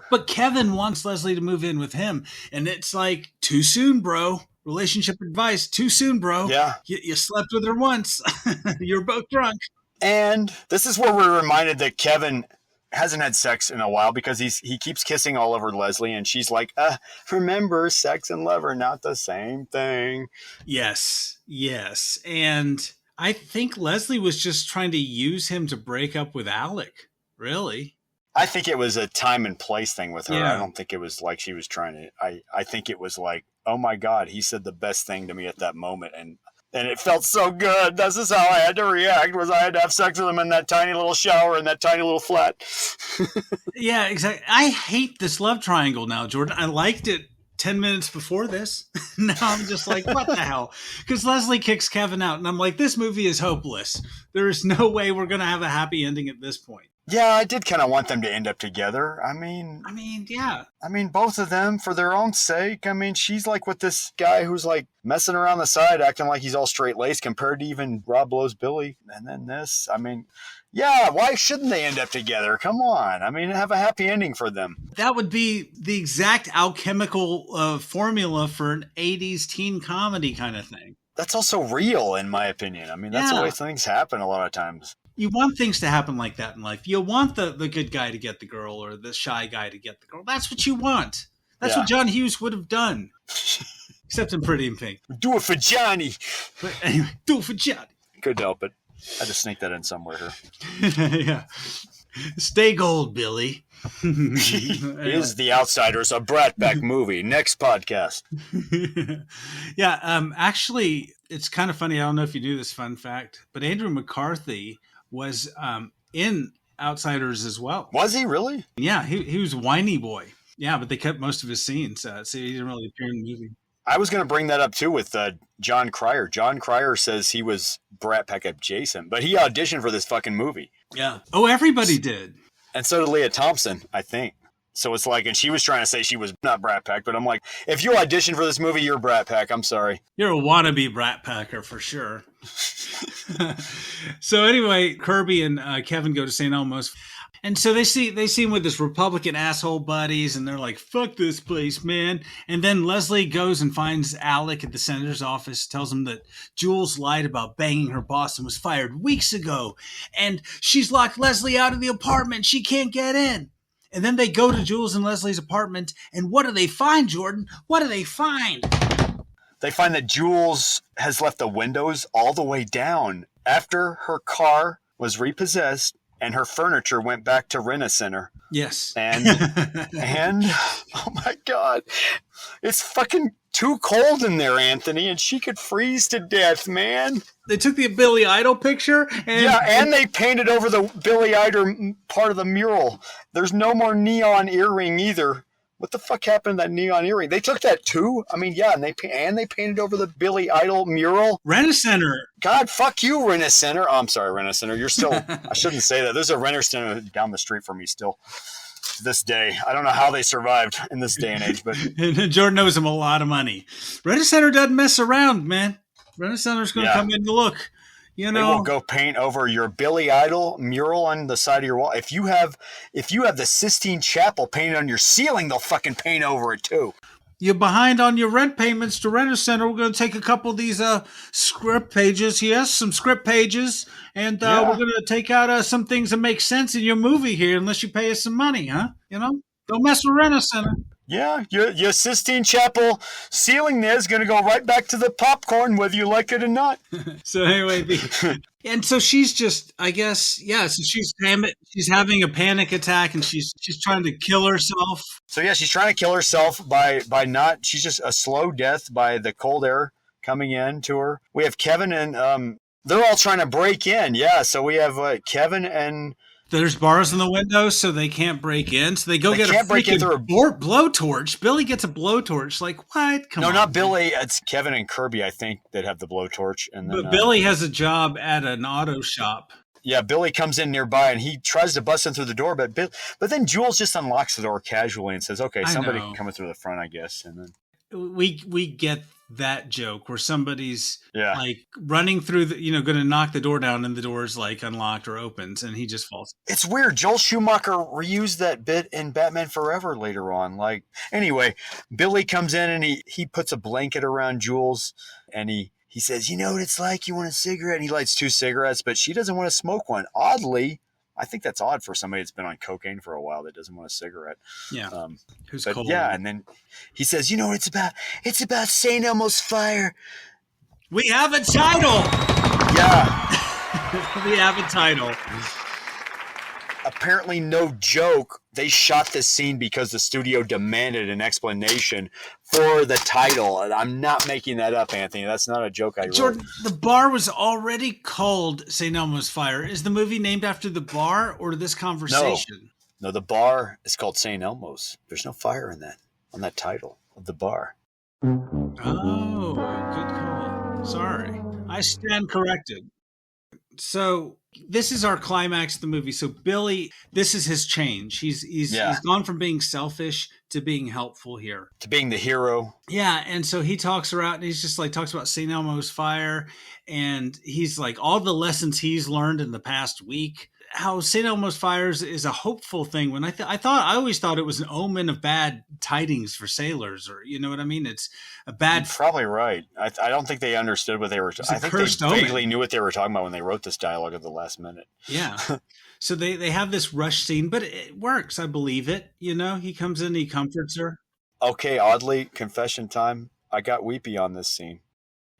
But Kevin wants Leslie to move in with him, and it's like, too soon, bro. Relationship advice, too soon, bro. Yeah. You slept with her once. You're both drunk. And this is where we're reminded that Kevin hasn't had sex in a while because he keeps kissing all over Leslie, and she's like, remember, sex and love are not the same thing. Yes. And I think Leslie was just trying to use him to break up with Alec, really. I think it was a time and place thing with her. Yeah. I don't think it was like she was trying to. I think it was like, oh my God, he said the best thing to me at that moment, and it felt so good. This is how I had to react, was I had to have sex with him in that tiny little shower in that tiny little flat. Yeah, exactly. I hate this love triangle now, Jordan. I liked it 10 minutes before this. Now I'm just like, what the hell? Because Leslie kicks Kevin out, and I'm like, this movie is hopeless. There is no way we're going to have a happy ending at this point. Yeah, I did kind of want them to end up together. I mean, yeah. I mean, both of them for their own sake. I mean, she's like with this guy who's like messing around the side, acting like he's all straight laced compared to even Rob Lowe's Billy. And then this, I mean, yeah, why shouldn't they end up together? Come on. I mean, have a happy ending for them. That would be the exact alchemical formula for an 80s teen comedy kind of thing. That's also real, in my opinion. I mean, that's the way things happen a lot of times. You want things to happen like that in life. You want the good guy to get the girl or the shy guy to get the girl. That's what you want. That's what John Hughes would have done. Except in Pretty in Pink. Do it for Johnny. But anyway, do it for Johnny. Couldn't help it. I had to sneak that in somewhere here. Yeah. Stay gold, Billy. Is The Outsiders a Brat Pack movie? Next podcast. Yeah, actually, it's kind of funny. I don't know if you knew this fun fact, but Andrew McCarthy was in Outsiders as well. Was he really? Yeah, he was whiny boy. Yeah, but they kept most of his scenes, so he didn't really appear in the movie. I was going to bring that up too with John Cryer. John Cryer says he was Brat Pack adjacent, but he auditioned for this fucking movie. Yeah. Oh, everybody did. And so did Leah Thompson, I think. So it's like, and she was trying to say she was not Brat Pack, but I'm like, if you audition for this movie, you're Brat Pack. I'm sorry. You're a wannabe Brat Packer for sure. So anyway, Kirby and Kevin go to St. Elmo's. And so they see him with his Republican asshole buddies, and they're like, fuck this place, man. And then Leslie goes and finds Alec at the senator's office, tells him that Jules lied about banging her boss and was fired weeks ago. And she's locked Leslie out of the apartment. She can't get in. And then they go to Jules and Leslie's apartment, and what do they find, Jordan? What do they find? They find that Jules has left the windows all the way down after her car was repossessed. And her furniture went back to Rent-A-Center. Yes. And oh my God, it's fucking too cold in there, Anthony, and she could freeze to death, man. They took the Billy Idol picture. And they painted over the Billy Idol part of the mural. There's no more neon earring either. What the fuck happened to that neon earring? They took that too? I mean, yeah, and they painted over the Billy Idol mural. Rent-A-Center. God, fuck you, Rent-A-Center. Oh, I'm sorry, Rent-A-Center. You're still, I shouldn't say that. There's a Rent-A-Center down the street from me still to this day. I don't know how they survived in this day and age, but. Jordan owes them a lot of money. Rent-A-Center doesn't mess around, man. Rent-A-Center's going to come in to look. You know, they will go paint over your Billy Idol mural on the side of your wall. If you have the Sistine Chapel painted on your ceiling, they'll fucking paint over it too. You're behind on your rent payments to Rent-A-Center. We're going to take a couple of these script pages. Yes, some script pages. And we're going to take out some things that make sense in your movie here unless you pay us some money, huh? You know, don't mess with Rent-A-Center. Yeah, your Sistine Chapel ceiling there is going to go right back to the popcorn, whether you like it or not. So anyway, and so she's just, I guess, yeah. So she's having a panic attack, and she's trying to kill herself. So yeah, she's trying to kill herself by not. She's just a slow death by the cold air coming in to her. We have Kevin and they're all trying to break in. Yeah, so we have Kevin and. There's bars in the windows, so they can't break in. So they get a freaking blowtorch. Billy gets a blowtorch. Like, what? Come on. No, not Billy. It's Kevin and Kirby, I think, that have the blowtorch. And then, but Billy has a job at an auto shop. Yeah, Billy comes in nearby, and he tries to bust in through the door. But then Jules just unlocks the door casually and says, okay, somebody can come in through the front, I guess. And then we get that joke where somebody's like running through going to knock the door down and the door's like unlocked or opens and he just falls. It's weird. Joel Schumacher reused that bit in Batman Forever later on. Like, anyway, Billy comes in and he puts a blanket around Jules and he says, you know what it's like? You want a cigarette? And he lights 2 cigarettes, but she doesn't want to smoke one. Oddly, I think that's odd for somebody that's been on cocaine for a while that doesn't want a cigarette. Yeah. Who's cold? Yeah, and then he says, you know what it's about? It's about St. Elmo's fire. We have a title. Yeah. We have a title. Apparently, no joke, they shot this scene because the studio demanded an explanation for the title. And I'm not making that up, Anthony. That's not a joke I wrote. Jordan, the bar was already called St. Elmo's Fire. Is the movie named after the bar or this conversation? No, the bar is called St. Elmo's. There's no fire on that title of the bar. Oh, good call. Sorry. I stand corrected. So this is our climax of the movie. So Billy, this is his change. He's gone from being selfish to being helpful here. To being the hero. Yeah, and so he talks her out and he's just like talks about St. Elmo's fire and he's like all the lessons he's learned in the past week. How St. Elmo's fires is a hopeful thing. When I always thought it was an omen of bad tidings for sailors, or you know what I mean? It's a bad. You're probably right. I don't think they understood what they were. I think they vaguely knew what they were talking about when they wrote this dialogue at the last minute. Yeah. So they have this rush scene, but it works. I believe it. You know, he comes in, he comforts her. Okay, oddly, confession time. I got weepy on this scene.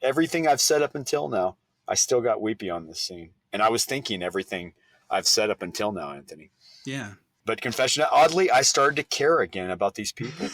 Everything I've said up until now, I still got weepy on this scene, and I was thinking everything I've said up until now, Anthony. Yeah. But confession, oddly, I started to care again about these people.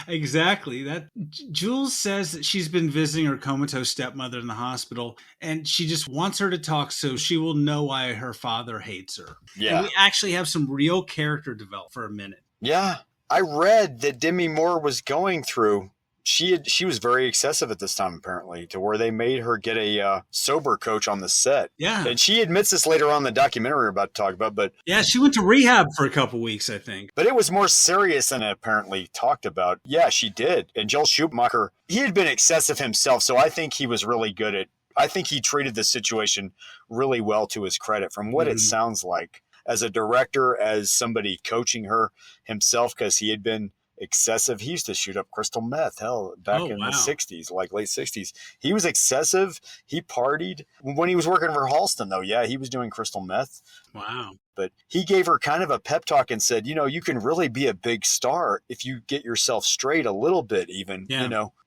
Exactly. That Jules says that she's been visiting her comatose stepmother in the hospital, and she just wants her to talk so she will know why her father hates her. Yeah. And we actually have some real character develop for a minute. Yeah. I read that Demi Moore was going through. She was very excessive at this time, apparently, to where they made her get a sober coach on the set. Yeah. And she admits this later on in the documentary we're about to talk about. But yeah, she went to rehab for a couple weeks, I think. But it was more serious than it apparently talked about. Yeah, she did. And Joel Schumacher, he had been excessive himself, so I think he was really good at. I think he treated the situation really well to his credit, from what it sounds like. as a director, as somebody coaching her himself, because he had been excessive. He used to shoot up crystal meth, back in the 60s, like late 60s. He was excessive. He partied. When he was working for Halston, though, yeah, he was doing crystal meth. Wow. But he gave her kind of a pep talk and said, you can really be a big star if you get yourself straight a little bit even,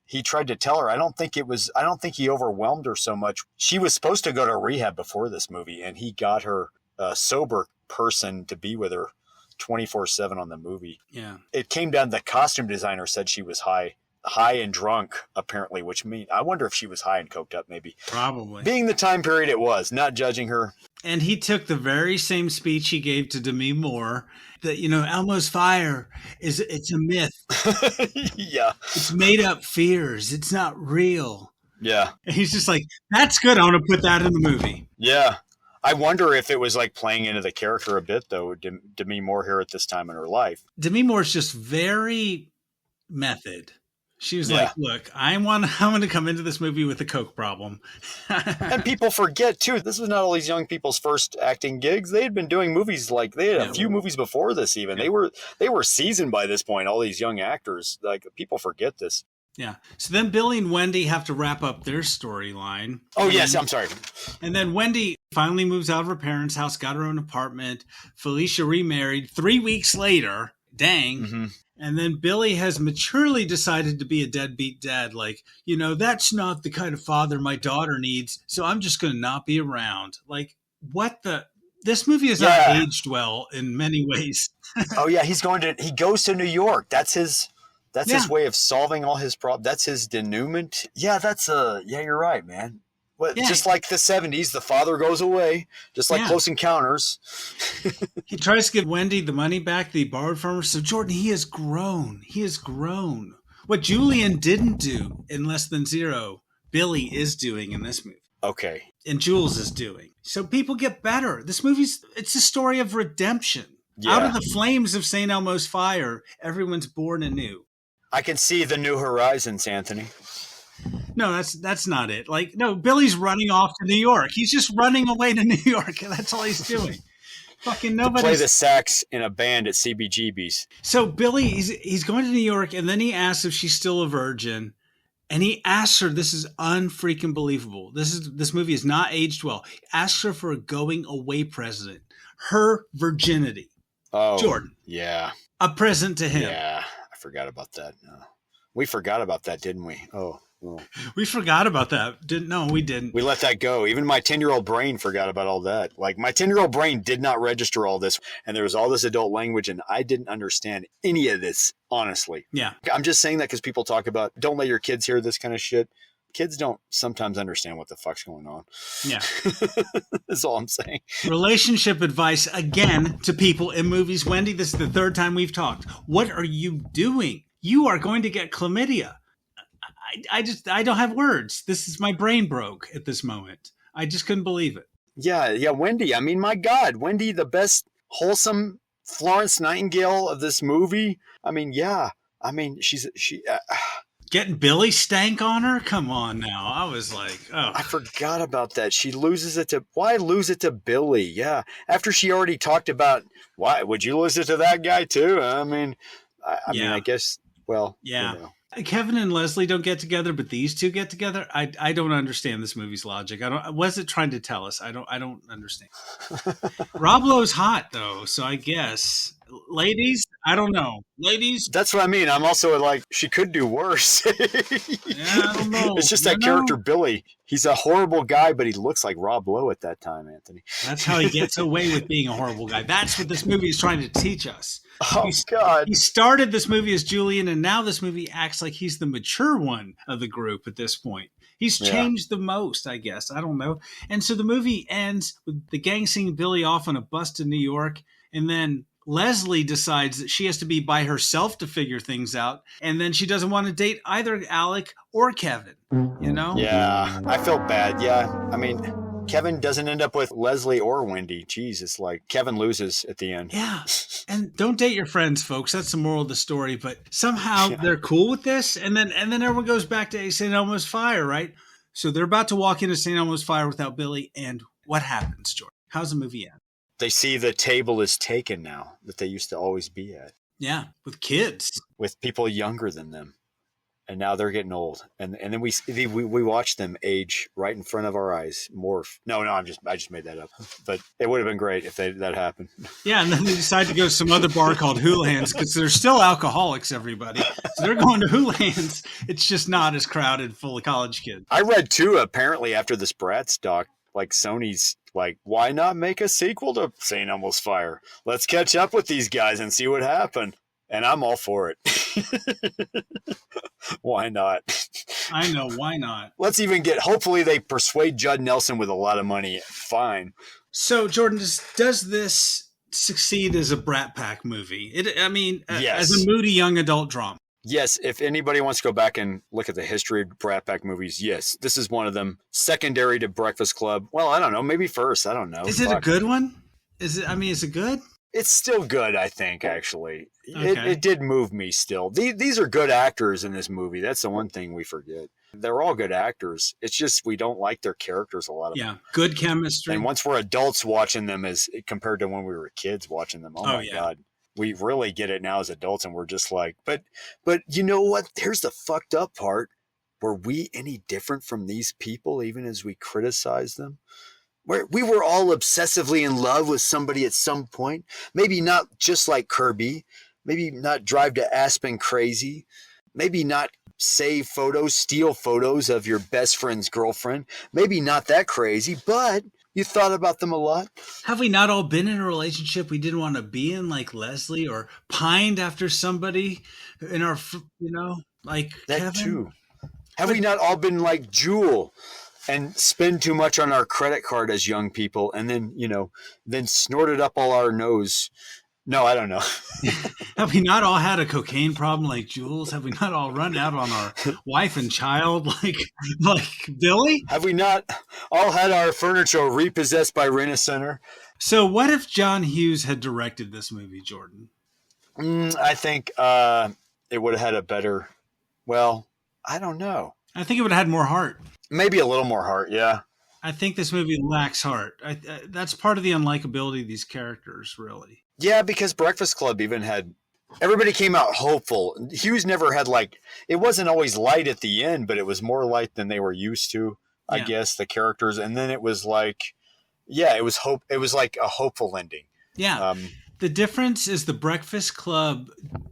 He tried to tell her, I don't think he overwhelmed her so much. She was supposed to go to rehab before this movie, and he got her a sober person to be with her 24/7 on the movie. Yeah. It came down, the costume designer said she was high and drunk, apparently, which means I wonder if she was high and coked up, maybe. Probably. Being the time period it was, not judging her. And he took the very same speech he gave to Demi Moore that, Elmo's fire it's a myth. Yeah. It's made up fears. It's not real. Yeah. And he's just like, that's good. I want to put that in the movie. Yeah. I wonder if it was like playing into the character a bit, though, Demi Moore here at this time in her life. Demi Moore's just very method. She was like, look, I'm going to come into this movie with a coke problem. And people forget, too, this was not all these young people's first acting gigs. They had been doing movies they had a few movies before this even. Yeah. They were seasoned by this point, all these young actors. Like, people forget this. Yeah. So then Billy and Wendy have to wrap up their storyline. Oh, yes. I'm sorry. And then Wendy finally moves out of her parents' house, got her own apartment. Felicia remarried 3 weeks later. Dang. Mm-hmm. And then Billy has maturely decided to be a deadbeat dad. Like, that's not the kind of father my daughter needs. So I'm just going to not be around. Like, this movie is not aged well in many ways. Oh yeah. He goes to New York. That's his way of solving all his problems. That's his denouement. Yeah. You're right, man. Just like the 70s, the father goes away, just like Close Encounters. He tries to give Wendy the money back that he borrowed from her. So, Jordan, he has grown. He has grown. What Julian didn't do in Less Than Zero, Billy is doing in this movie. Okay. And Jules is doing. So people get better. This it's a story of redemption. Yeah. Out of the flames of St. Elmo's fire, everyone's born anew. I can see the new horizons, Anthony. No, that's not it. Like, no, Billy's running off to New York. He's just running away to New York. That's all he's doing. Fucking nobody. Play the sax in a band at CBGB's. So Billy, he's going to New York, and then he asks if she's still a virgin, and he asks her. This is unfreaking believable. This movie is not aged well. He asks her for a going away present, her virginity. Oh, Jordan. Yeah, a present to him. Yeah, I forgot about that. We forgot about that, didn't we? Oh. We forgot about that. No, we didn't. We let that go. Even my 10-year-old brain forgot about all that. Like, my 10-year-old brain did not register all this, and there was all this adult language, and I didn't understand any of this, honestly. Yeah. I'm just saying that because people talk about, don't let your kids hear this kind of shit. Kids don't sometimes understand what the fuck's going on. Yeah. That's all I'm saying. Relationship advice, again, to people in movies. Wendy, this is the third time we've talked. What are you doing? You are going to get chlamydia. I don't have words. This is, my brain broke at this moment. I just couldn't believe it. Yeah. Wendy. I mean, my God, Wendy, the best wholesome Florence Nightingale of this movie. I mean, yeah. I mean, she getting Billy stank on her. Come on now. I was like, oh, I forgot about that. She loses it to, why lose it to Billy? Yeah. After she already talked about, why would you lose it to that guy too? I mean, I mean, I guess, well, yeah. Kevin and Leslie don't get together, but these two get together. I don't understand this movie's logic. What's it trying to tell us? I don't understand. Rob Lowe's hot though, so I guess ladies, I don't know. Ladies, that's what I mean. I'm also like, she could do worse. Yeah, I don't know. It's just that character Billy. He's a horrible guy, but he looks like Rob Lowe at that time, Anthony. That's how he gets away with being a horrible guy. That's what this movie is trying to teach us. Oh, God. He started this movie as Julian, and now this movie acts like he's the mature one of the group at this point. He's changed the most, I guess. I don't know. And so the movie ends with the gang seeing Billy off on a bus to New York, and then Leslie decides that she has to be by herself to figure things out, and then she doesn't want to date either Alec or Kevin, you know? Yeah, I felt bad. Yeah, I mean, Kevin doesn't end up with Leslie or Wendy. Jeez, it's like Kevin loses at the end. Yeah, and don't date your friends, folks. That's the moral of the story. But somehow they're cool with this, and then everyone goes back to St. Elmo's Fire, right? So they're about to walk into St. Elmo's Fire without Billy, and what happens, George? How's the movie end? They see the table is taken now that they used to always be at. Yeah, with kids. With people younger than them. And now they're getting old. And then we watch them age right in front of our eyes, morph. No, I just made that up. But it would have been great if that happened. Yeah, and then they decide to go to some other bar called Houlihan's because they're still alcoholics, everybody. So they're going to Houlihan's. It's just not as crowded, full of college kids. I read, too, apparently after this Brats doc, like Sony's like, why not make a sequel to St. Elmo's Fire? Let's catch up with these guys and see what happened. And I'm all for it. Why not? I know, why not? Let's even hopefully they persuade Judd Nelson with a lot of money. Fine. So, Jordan, does this succeed as a Brat Pack movie? Yes. As a moody young adult drama. Yes, if anybody wants to go back and look at the history of Brat Pack movies, yes, this is one of them. Secondary to Breakfast Club. Well, I don't know. Maybe first. I don't know. Is it a good one? Is it good? It's still good, I think, actually. Okay. It did move me still. These are good actors in this movie. That's the one thing we forget. They're all good actors. It's just we don't like their characters a lot of them. Good chemistry. And once we're adults watching them as compared to when we were kids watching them, oh my God. We really get it now as adults, and we're just like, but you know what? Here's the fucked up part. Were we any different from these people, even as we criticize them? We were all obsessively in love with somebody at some point. Maybe not just like Kirby. Maybe not drive to Aspen crazy. Maybe not save photos, steal photos of your best friend's girlfriend. Maybe not that crazy, but you thought about them a lot. Have we not all been in a relationship we didn't want to be in, like Leslie, or pined after somebody in our, like that Kevin? Too. Have we not all been like Jewel and spend too much on our credit card as young people, and then then snorted up all our nose? No, I don't know. Have we not all had a cocaine problem like Jules? Have we not all run out on our wife and child like Billy? Have we not all had our furniture repossessed by Rent-A-Center? So what if John Hughes had directed this movie, Jordan? I think it would have had a better, I don't know. I think it would have had more heart. Maybe a little more heart, yeah. I think this movie lacks heart. That's part of the unlikability of these characters, really. Yeah, because Breakfast Club even had... Everybody came out hopeful. Hughes never had it wasn't always light at the end, but it was more light than they were used to, I guess, the characters. And then it was it was hope. It was like a hopeful ending. Yeah. The difference is the Breakfast Club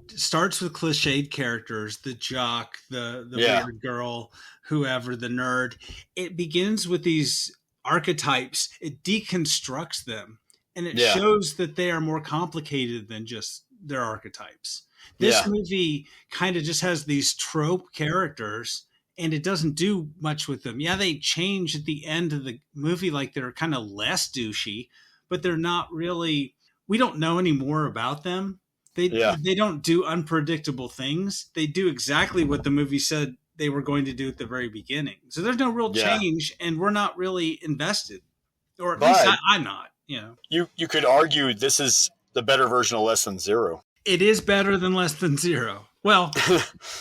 starts with cliched characters, the jock, the weird girl, whoever, the nerd. It begins with these archetypes. It deconstructs them. And it shows that they are more complicated than just their archetypes. This movie kind of just has these trope characters, and it doesn't do much with them. Yeah, they change at the end of the movie, like they're kind of less douchey, but they're not really... We don't know any more about them. They don't do unpredictable things. They do exactly what the movie said they were going to do at the very beginning. So there's no real change, and we're not really invested. Or at least I'm not. You could argue this is the better version of Less Than Zero. It is better than Less Than Zero. Well,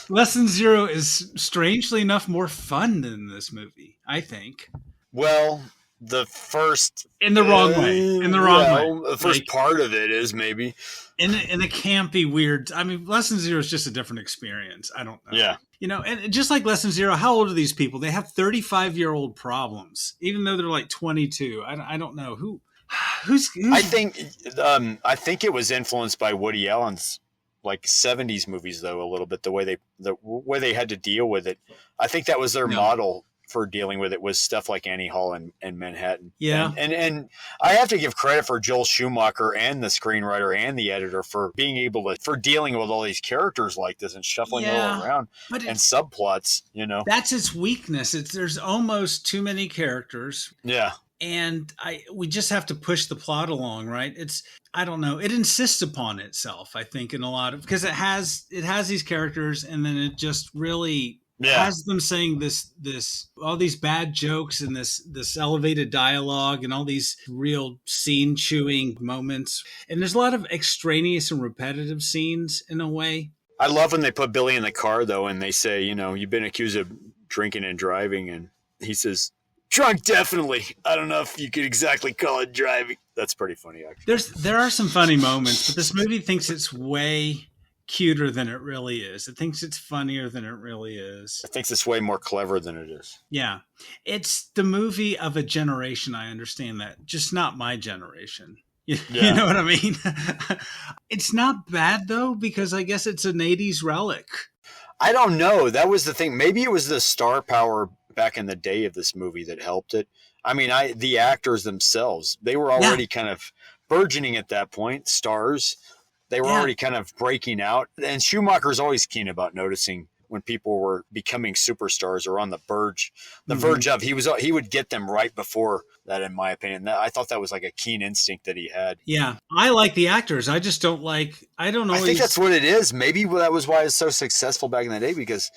Less Than Zero is strangely enough more fun than this movie, I think. Well, the first... In the wrong way. In the wrong way. The first part of it is maybe. In a campy, weird... I mean, Less Than Zero is just a different experience. I don't know. Yeah. And just like Less Than Zero, how old are these people? They have 35-year-old problems, even though they're like 22. I don't know. Who's I think it was influenced by Woody Allen's 70s movies, though, a little bit. The way they had to deal with it. I think that was their model for dealing with it, was stuff like Annie Hall and Manhattan. Yeah. And I have to give credit for Joel Schumacher and the screenwriter and the editor for being able to, for dealing with all these characters like this and shuffling it all around and subplots, That's its weakness. There's almost too many characters. Yeah. And we just have to push the plot along, right? I don't know. It insists upon itself, I think, in a lot of, because it has these characters, and then it just really has them saying this all these bad jokes and this elevated dialogue and all these real scene chewing moments. And there's a lot of extraneous and repetitive scenes in a way. I love when they put Billy in the car, though, and they say, you've been accused of drinking and driving, and he says, Drunk, definitely. I don't know if you could exactly call it driving. That's pretty funny, actually. There are some funny moments, but this movie thinks it's way cuter than it really is. It thinks it's funnier than it really is. It thinks it's way more clever than it is. Yeah. It's the movie of a generation, I understand that. Just not my generation. You know what I mean? It's not bad, though, because I guess it's an 80s relic. I don't know. That was the thing. Maybe it was the star power back in the day of this movie that helped it. I mean, the actors themselves, they were already kind of burgeoning at that point, stars. They were already kind of breaking out. And Schumacher's always keen about noticing when people were becoming superstars or on the verge of. He would get them right before that, in my opinion. I thought that was like a keen instinct that he had. Yeah, I like the actors. I just don't like. I don't know. I think that's what it is. Maybe that was why it's so successful back in the day, because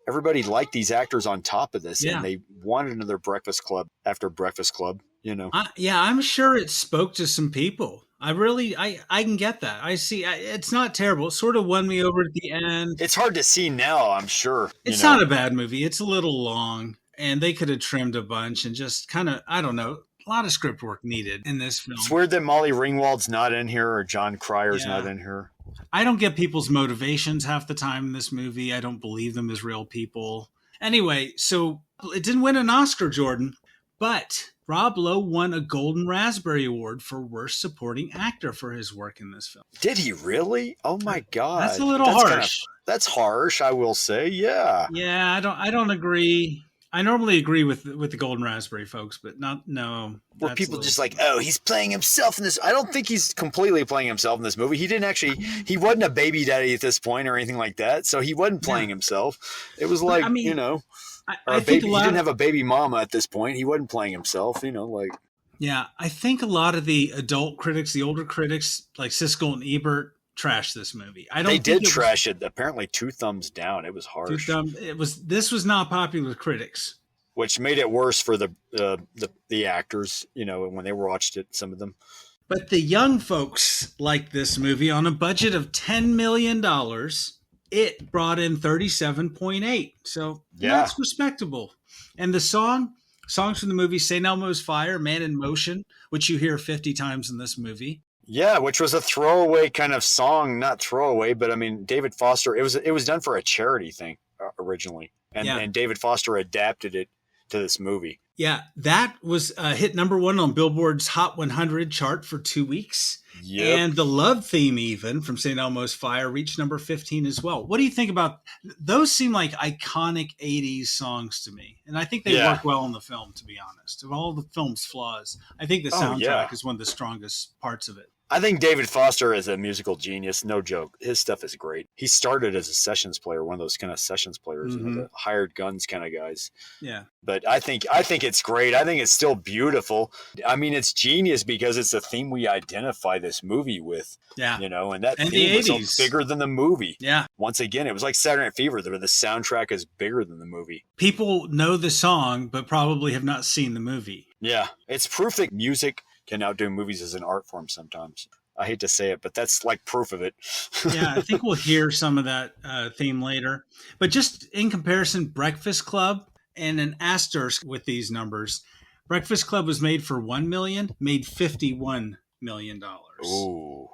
everybody liked these actors on top of this, and they wanted another Breakfast Club after Breakfast Club. You know. I'm sure it spoke to some people. I can get that. I see. It's not terrible. It sort of won me over at the end. It's hard to see now, I'm sure. It's not a bad movie. It's a little long, and they could have trimmed a bunch and just kind of, I don't know, a lot of script work needed in this film. It's weird that Molly Ringwald's not in here or John Cryer's not in here. I don't get people's motivations half the time in this movie. I don't believe them as real people. Anyway, so it didn't win an Oscar, Jordan, but Rob Lowe won a Golden Raspberry Award for Worst Supporting Actor for his work in this film. Did he really? Oh my God. That's a little harsh. That's harsh, I will say. Yeah. Yeah, I don't agree. I normally agree with the Golden Raspberry folks, but no. Were people just like, oh, he's playing himself in this? I don't think he's completely playing himself in this movie. He wasn't a baby daddy at this point or anything like that, so he wasn't playing himself. It was like, I think he didn't have a baby mama at this point. He wasn't playing himself, Yeah, I think a lot of the adult critics, the older critics, like Siskel and Ebert, trashed this movie. They did trash it. Apparently, 2 thumbs down. It was harsh. This was not popular with critics, which made it worse for the actors. When they watched it, some of them. But the young folks liked this movie. On a budget of $10 million, it brought in 37.8. So that's respectable. And the songs from the movie St. Elmo's Fire, Man in Motion, which you hear 50 times in this movie. Yeah, which was a throwaway kind of song, not throwaway, but I mean, David Foster, it was done for a charity thing originally. And David Foster adapted it to this movie. Yeah, that was hit number 1 on Billboard's Hot 100 chart for 2 weeks. Yep. And the love theme, even from St. Elmo's Fire, reached number 15 as well. What do you think about those? Seem like iconic 80s songs to me. And I think they work well in the film, to be honest. Of all the film's flaws, I think the soundtrack is one of the strongest parts of it. I think David Foster is a musical genius. No joke. His stuff is great. He started as a sessions player, one of those kind of sessions players, the hired guns kind of guys. Yeah. But I think it's great. I think it's still beautiful. I mean, it's genius because it's a theme we identify this movie with. Yeah. And that theme was bigger than the movie. Yeah. Once again, it was like Saturday Night Fever. The soundtrack is bigger than the movie. People know the song, but probably have not seen the movie. Yeah. It's proof that music can outdo movies as an art form sometimes. I hate to say it, but that's like proof of it. Yeah, I think we'll hear some of that theme later. But just in comparison, Breakfast Club and an asterisk with these numbers. Breakfast Club was made for $1 million, made $51 million. Ooh.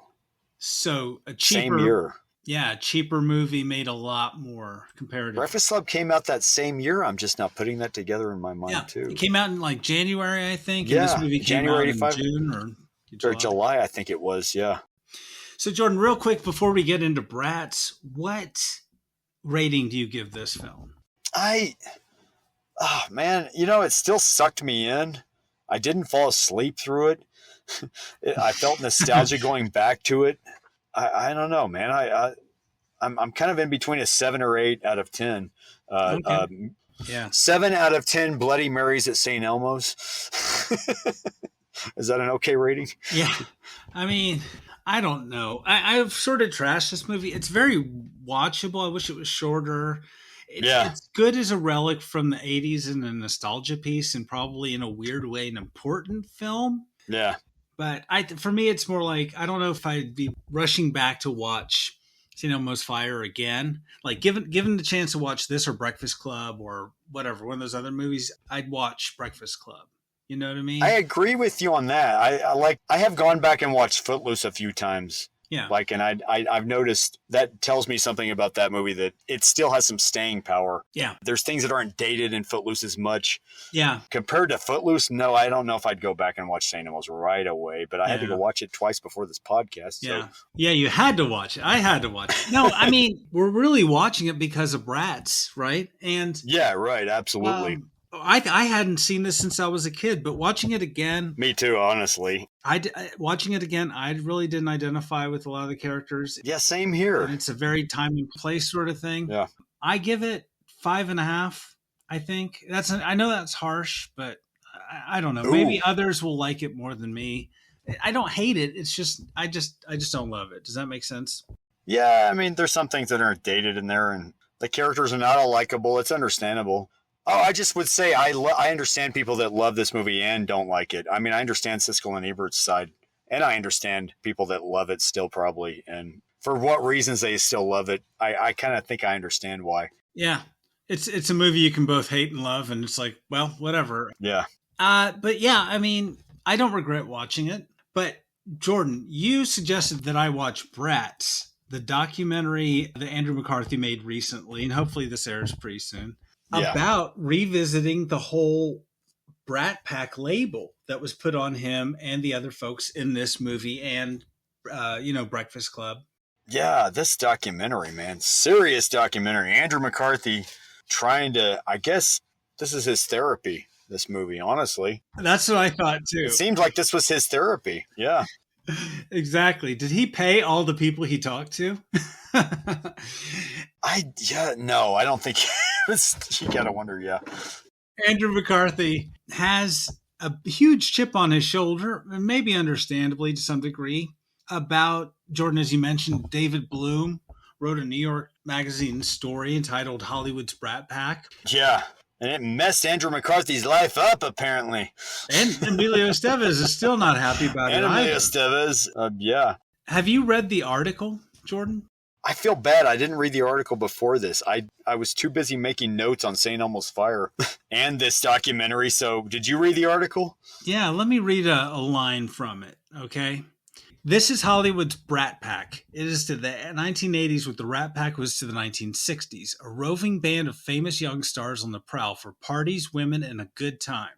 So a cheaper, same year. Yeah, a cheaper movie made a lot more comparatively. Breakfast Club came out that same year. I'm just now putting that together in my mind too. It came out in like January, I think. Yeah, and this movie came January out 85. in June or July, I think it was. Yeah. So Jordan, real quick before we get into Brats, what rating do you give this film? Man, it still sucked me in. I didn't fall asleep through it. I felt nostalgia going back to it. I don't know, man. I'm kind of in between a 7 or 8 out of 10. Okay. 7 out of 10 Bloody Marys at St. Elmo's. Is that an okay rating? Yeah. I mean, I don't know. I've sort of trashed this movie. It's very watchable. I wish it was shorter. It's good as a relic from the 80s and a nostalgia piece, and probably in a weird way an important film. Yeah. But for me, it's more like, I don't know if I'd be rushing back to watch St. Elmo's Fire again, like given the chance to watch this or Breakfast Club or whatever, one of those other movies, I'd watch Breakfast Club. You know what I mean? I agree with you on that. I have gone back and watched Footloose a few times. Yeah. And I've noticed that tells me something about that movie, that it still has some staying power. Yeah. There's things that aren't dated in Footloose as much. Yeah. Compared to Footloose, no, I don't know if I'd go back and watch St. Elmo's right away, but I had to go watch it twice before this podcast. Yeah. So. Yeah, you had to watch it. I had to watch it. No, I mean, we're really watching it because of Brats, right? And yeah, right. Absolutely. I hadn't seen this since I was a kid, but watching it again. Me too, honestly. Watching it again, I really didn't identify with a lot of the characters. Yeah, same here. And it's a very time and place sort of thing. Yeah. I give it 5.5. I think I know that's harsh, but I don't know. Ooh. Maybe others will like it more than me. I don't hate it. It's just I just don't love it. Does that make sense? Yeah, I mean, there's some things that aren't dated in there, and the characters are not all likable. It's understandable. Oh, I just would say I understand people that love this movie and don't like it. I mean, I understand Siskel and Ebert's side, and I understand people that love it still probably. And for what reasons they still love it, I kind of think I understand why. Yeah, it's a movie you can both hate and love, and it's like, well, whatever. Yeah. But yeah, I mean, I don't regret watching it. But Jordan, you suggested that I watch Brats, the documentary that Andrew McCarthy made recently, and hopefully this airs pretty soon. Yeah. About revisiting the whole Brat Pack label that was put on him and the other folks in this movie and, Breakfast Club. Yeah, this documentary, man, serious documentary. Andrew McCarthy trying to, I guess this is his therapy, this movie, honestly. That's what I thought too. It seemed like this was his therapy. Yeah. Exactly. Did he pay all the people he talked to? No, I don't think you gotta wonder. Yeah. Andrew McCarthy has a huge chip on his shoulder, and maybe understandably to some degree, about Jordan, as you mentioned. David Bloom wrote a New York Magazine story entitled Hollywood's Brat Pack. Yeah. And it messed Andrew McCarthy's life up, apparently. And Emilio Estevez is still not happy about it either. Emilio Estevez, yeah. Have you read the article, Jordan? I feel bad. I didn't read the article before this. I was too busy making notes on St. Elmo's Fire and this documentary. So did you read the article? Yeah, let me read a line from it, okay? This is Hollywood's Brat Pack. It is to the 1980s what the Rat Pack was to the 1960s, a roving band of famous young stars on the prowl for parties, women, and a good time.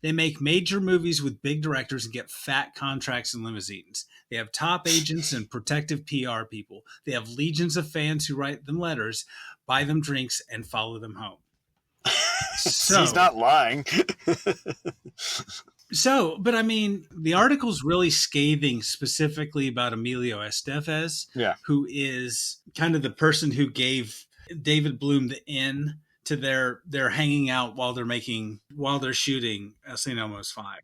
They make major movies with big directors and get fat contracts and limousines. They have top agents and protective PR people. They have legions of fans who write them letters, buy them drinks, and follow them home. So, he's not lying. But I mean, the article's really scathing specifically about Emilio Estevez, who is kind of the person who gave David Bloom the in to their hanging out while they're shooting St. Elmo's Fire.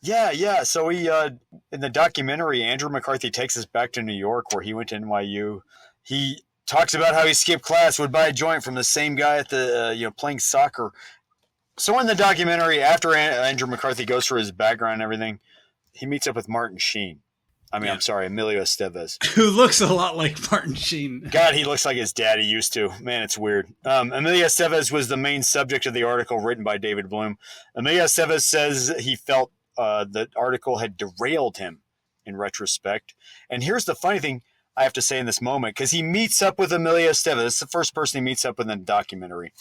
Yeah. So he in the documentary, Andrew McCarthy takes us back to New York, where he went to NYU. He talks about how he skipped class, would buy a joint from the same guy at the playing soccer. So in the documentary, after Andrew McCarthy goes through his background and everything, he meets up with Martin Sheen. I'm sorry, Emilio Estevez. Who looks a lot like Martin Sheen. God, he looks like his dad. He used to. Man, it's weird. Emilio Estevez was the main subject of the article written by David Bloom. Emilio Estevez says he felt the article had derailed him in retrospect. And here's the funny thing I have to say in this moment, because he meets up with Emilio Estevez. It's the first person he meets up with in the documentary.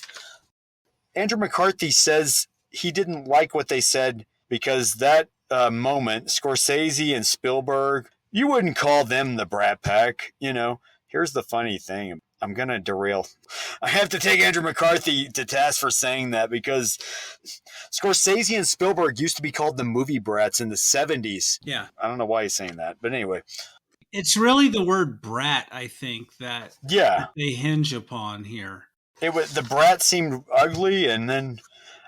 Andrew McCarthy says he didn't like what they said because that moment, Scorsese and Spielberg, you wouldn't call them the Brat Pack. Here's the funny thing. I'm going to derail. I have to take Andrew McCarthy to task for saying that, because Scorsese and Spielberg used to be called the movie brats in the 70s. Yeah. I don't know why he's saying that, but anyway. It's really the word brat, I think, that they hinge upon here. The brat seemed ugly, and then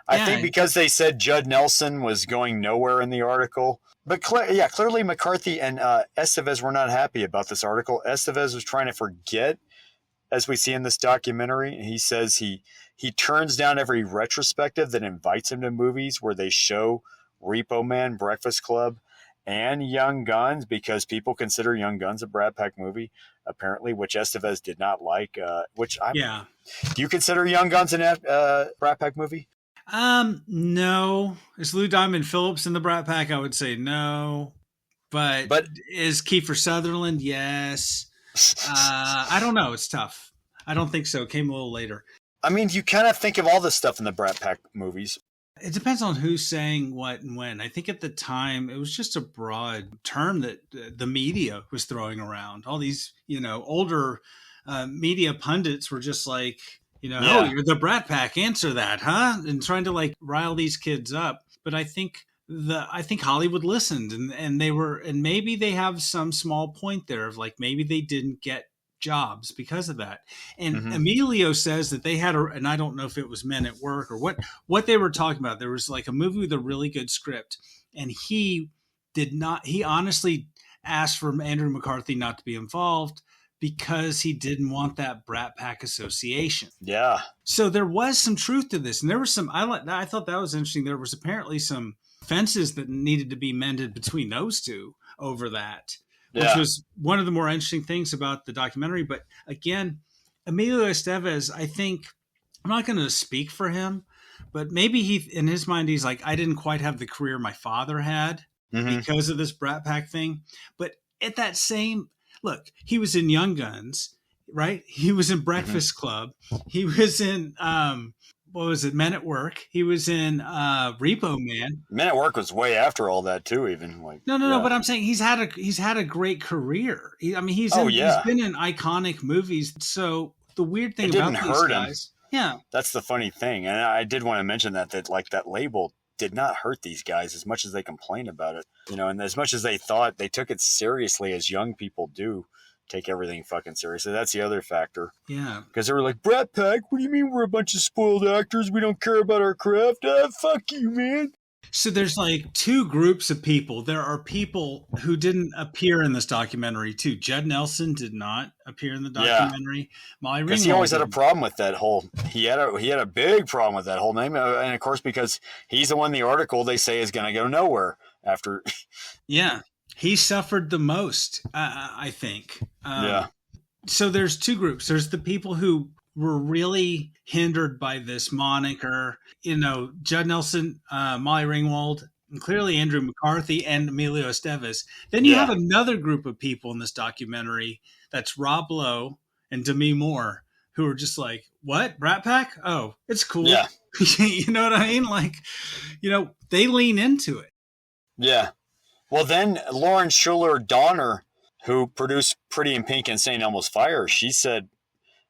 I think because they said Judd Nelson was going nowhere in the article. But clearly McCarthy and Estevez were not happy about this article. Estevez was trying to forget, as we see in this documentary. He says he turns down every retrospective that invites him to movies where they show Repo Man, Breakfast Club, and Young Guns, because people consider Young Guns a Brat Pack movie, apparently, which Estevez did not like. Do you consider Young Guns a Brat Pack movie? No. Is Lou Diamond Phillips in the Brat Pack? I would say no. But is Kiefer Sutherland? Yes. I don't know. It's tough. I don't think so. It came a little later. I mean, you kind of think of all this stuff in the Brat Pack movies. It depends on who's saying what and when. I think at the time it was just a broad term that the media was throwing around. All these, older media pundits were just like, oh, you're the Brat Pack, answer that, huh? And trying to like rile these kids up. But I think Hollywood listened and they were, and maybe they have some small point there of like, maybe they didn't get jobs because of that. And Emilio says that they had and I don't know if it was Men at Work or what they were talking about. There was like a movie with a really good script, and he honestly asked for Andrew McCarthy not to be involved because he didn't want that Brat Pack association. Yeah. So there was some truth to this, and there was some. I thought that was interesting. There was apparently some fences that needed to be mended between those two over that. Which was one of the more interesting things about the documentary. But again, Emilio Estevez, I think, I'm not going to speak for him, but maybe in his mind, he's like, I didn't quite have the career my father had because of this Brat Pack thing. But at that same, look, he was in Young Guns, right? He was in Breakfast Club. He was in, what was it, Men at Work. He was in Repo Man. Men at Work was way after all that too, even like. No. But I'm saying he's had a great career. He's been in iconic movies. So the weird thing about these guys, that's the funny thing, and I did want to mention that like that label did not hurt these guys as much as they complain about it, and as much as they thought they took it seriously as young people do. Take everything fucking seriously. That's the other factor. Yeah. Because they were like, Brat Pack, what do you mean we're a bunch of spoiled actors? We don't care about our craft? Fuck you, man. So there's like two groups of people. There are people who didn't appear in this documentary too. Judd Nelson did not appear in the documentary. Molly Ringwald. Because he always had a problem with that whole. He had a big problem with that whole name, and of course because he's the one. The article they say is going to go nowhere after. Yeah. He suffered the most, I think. So there's two groups. There's the people who were really hindered by this moniker, Judd Nelson, Molly Ringwald, and clearly Andrew McCarthy and Emilio Estevez. Then you have another group of people in this documentary. That's Rob Lowe and Demi Moore, who are just like, what? Brat Pack? Oh, it's cool. Yeah. You know what I mean? Like, they lean into it. Yeah. Well, then Lauren Schuler Donner, who produced Pretty in Pink and St. Elmo's Fire, she said,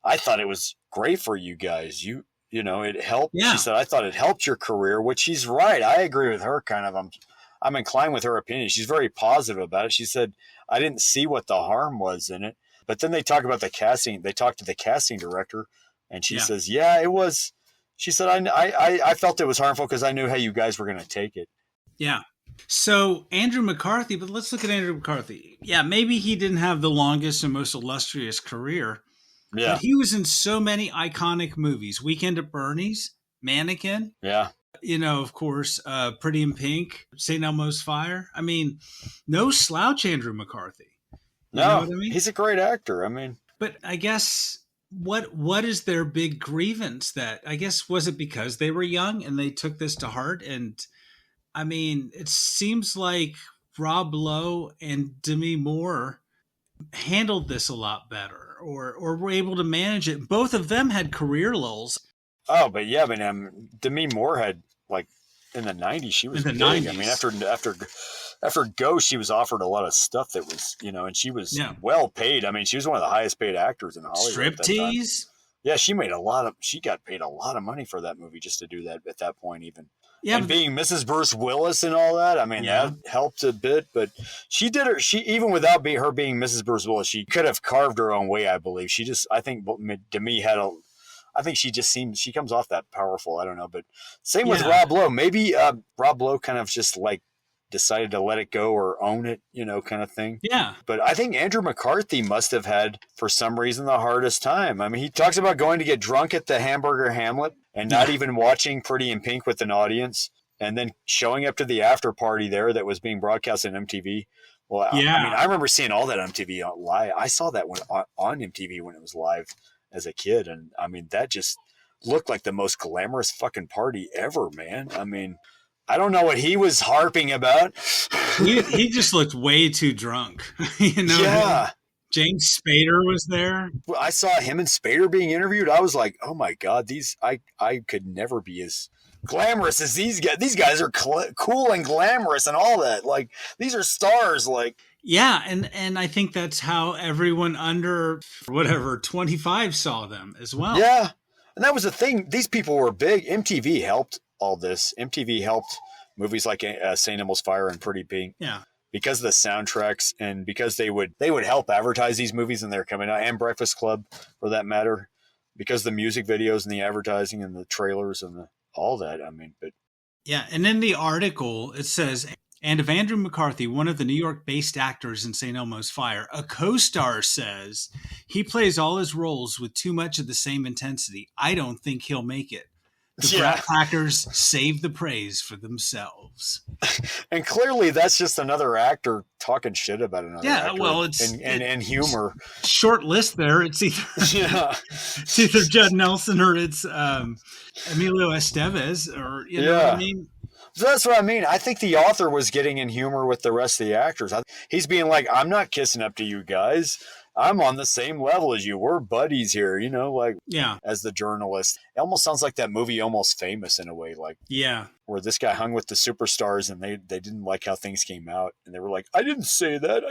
I thought it was great for you guys. It helped. Yeah. She said, I thought it helped your career, which she's right. I agree with her kind of. I'm inclined with her opinion. She's very positive about it. She said, I didn't see what the harm was in it. But then they talk about the casting. They talked to the casting director, and she says, it was. She said, I felt it was harmful because I knew how you guys were going to take it. Yeah. So Andrew McCarthy, but let's look at Andrew McCarthy. Yeah, maybe he didn't have the longest and most illustrious career. Yeah. But he was in so many iconic movies. Weekend at Bernie's, Mannequin. Yeah. Of course, Pretty in Pink, St. Elmo's Fire. I mean, no slouch, Andrew McCarthy. You know what I mean? He's a great actor. I mean. But I guess what is their big grievance that, I guess, was it because they were young and they took this to heart? And I mean, it seems like Rob Lowe and Demi Moore handled this a lot better or were able to manage it. Both of them had career lulls. Oh, but yeah, Demi Moore had, like, in the 90s, she was big. 90s. I mean, after Ghost, she was offered a lot of stuff that was, and she was well paid. I mean, she was one of the highest paid actors in Hollywood. Striptease? Yeah, she got paid a lot of money for that movie just to do that at that point even. Yeah, and being Mrs. Bruce Willis and all that, I mean, that helped a bit. But she even without her being Mrs. Bruce Willis, she could have carved her own way, I believe. I think Demi she comes off that powerful. I don't know, but same with Rob Lowe. Maybe Rob Lowe kind of just like decided to let it go or own it, kind of thing. Yeah. But I think Andrew McCarthy must have had, for some reason, the hardest time. I mean, he talks about going to get drunk at the Hamburger Hamlet and not even watching Pretty in Pink with an audience. and then showing up to the after party there that was being broadcast on MTV. Well, yeah. I mean, I remember seeing all that on MTV live. I saw that on MTV when it was live as a kid. And I mean, that just looked like the most glamorous fucking party ever, man. I mean, I don't know what he was harping about. He just looked way too drunk. Yeah. James Spader was there. Well, I saw him and Spader being interviewed. I was like, oh my God, I could never be as glamorous as these guys. These guys are cool and glamorous and all that. Like, these are stars. Like, yeah, and I think that's how everyone under 25 saw them as well. Yeah, and that was the thing. These people were big. MTV helped all this. MTV helped movies like St. Elmo's Fire and Pretty Pink. Yeah. Because of the soundtracks and because they would help advertise these movies and they're coming out, and Breakfast Club for that matter, because the music videos and the advertising and the trailers and all that. I mean, but yeah. And in the article, it says, and of Andrew McCarthy, one of the New York-based actors in St. Elmo's Fire, a co-star says he plays all his roles with too much of the same intensity. I don't think he'll make it. The Brat Packers save the praise for themselves. And clearly that's just another actor talking shit about another actor. Well, it's and humor. Short list there. It's either Judd Nelson or it's Emilio Estevez, or you know what I mean? So that's what I mean. I think the author was getting in humor with the rest of the actors. He's being like, I'm not kissing up to you guys. I'm on the same level as you. We're buddies here, you know, like, as the journalist. It almost sounds like that movie Almost Famous in a way, like, where this guy hung with the superstars and they didn't like how things came out. And they were like, I didn't say that.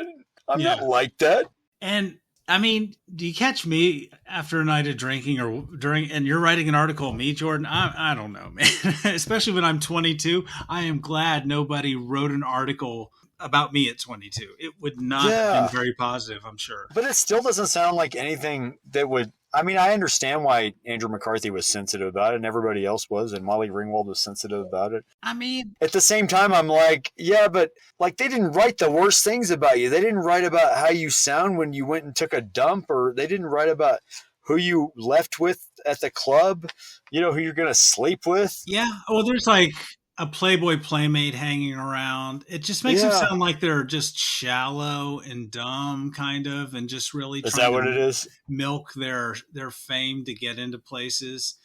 I'm not like that. And I mean, do you catch me after a night of drinking or during, and you're writing an article, me, Jordan? I don't know, man. Especially when I'm 22. I am glad nobody wrote an article about me at 22. It would not have been very positive, I'm sure. But it still doesn't sound like anything that would, I mean, I understand why Andrew McCarthy was sensitive about it and everybody else was, and Molly Ringwald was sensitive about it. I mean, at the same time, I'm like, yeah, but like they didn't write the worst things about you. They didn't write about how you sound when you went and took a dump, or they didn't write about who you left with at the club, you know, who you're going to sleep with. Yeah. Well, there's like a Playboy playmate hanging around. It just makes them sound like they're just shallow and dumb, kind of, and just really trying that what it is? Milk their fame to get into places.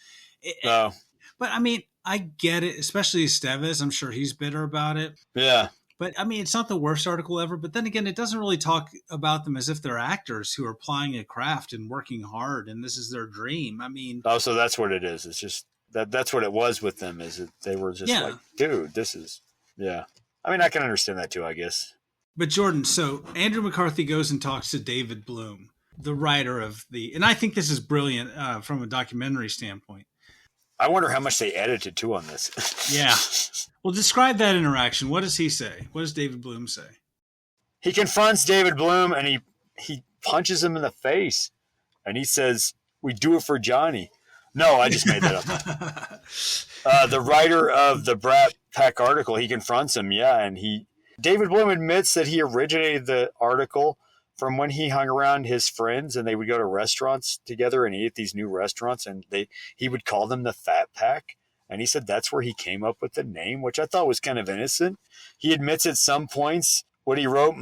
No. But I mean, I get it, especially Estevez. I'm sure he's bitter about it. Yeah. But I mean, it's not the worst article ever. But then again, it doesn't really talk about them as if they're actors who are plying a craft and working hard, and this is their dream. I mean, so that's what it is. It's just that's what it was with them. Is that they were just like, dude, this is I mean, I can understand that too, I guess. But Jordan, so Andrew McCarthy goes and talks to David Bloom, the writer of and I think this is brilliant from a documentary standpoint. I wonder how much they edited too on this. Yeah. Well, describe that interaction. What does he say? What does David Bloom say? He confronts David Bloom and he punches him in the face. And he says, "We do it for Johnny." No, I just made that up. The writer of the Brat Pack article, he confronts him. Yeah. And David Bloom admits that he originated the article from when he hung around his friends and they would go to restaurants together and eat at these new restaurants, and he would call them the Fat Pack. And he said that's where he came up with the name, which I thought was kind of innocent. He admits at some points what he wrote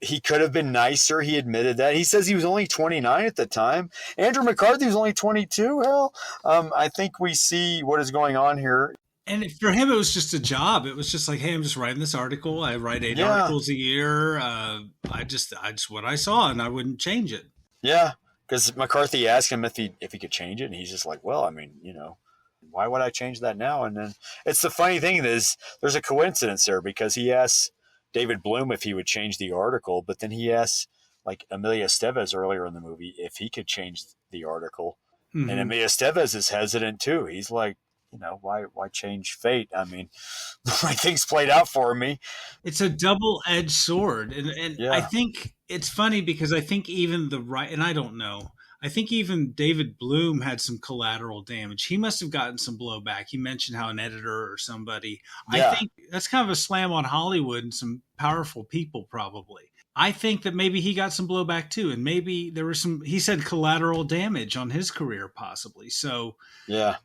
he could have been nicer. He admitted that. He says he was only 29 at the time. Andrew McCarthy was only 22. Hell, I think we see what is going on here. And for him, it was just a job. It was just like, hey, I'm just writing this article. I write 8 articles a year. I just what I saw, and I wouldn't change it. Yeah, because McCarthy asked him if he could change it, and he's just like, well, I mean, you know, why would I change that now? And then it's the funny thing is there's a coincidence there, because he asks David Bloom if he would change the article, but then he asks like Emilio Estevez earlier in the movie if he could change the article. Mm-hmm. And Emilio Estevez is hesitant too. He's like, you know, why change fate? I mean, like things played out for me. It's a double-edged sword. And I think it's funny because I think even and I don't know, I think even David Bloom had some collateral damage. He must have gotten some blowback. He mentioned how an editor or somebody, I think that's kind of a slam on Hollywood and some powerful people probably. I think that maybe he got some blowback too. And maybe there was he said collateral damage on his career possibly. So yeah.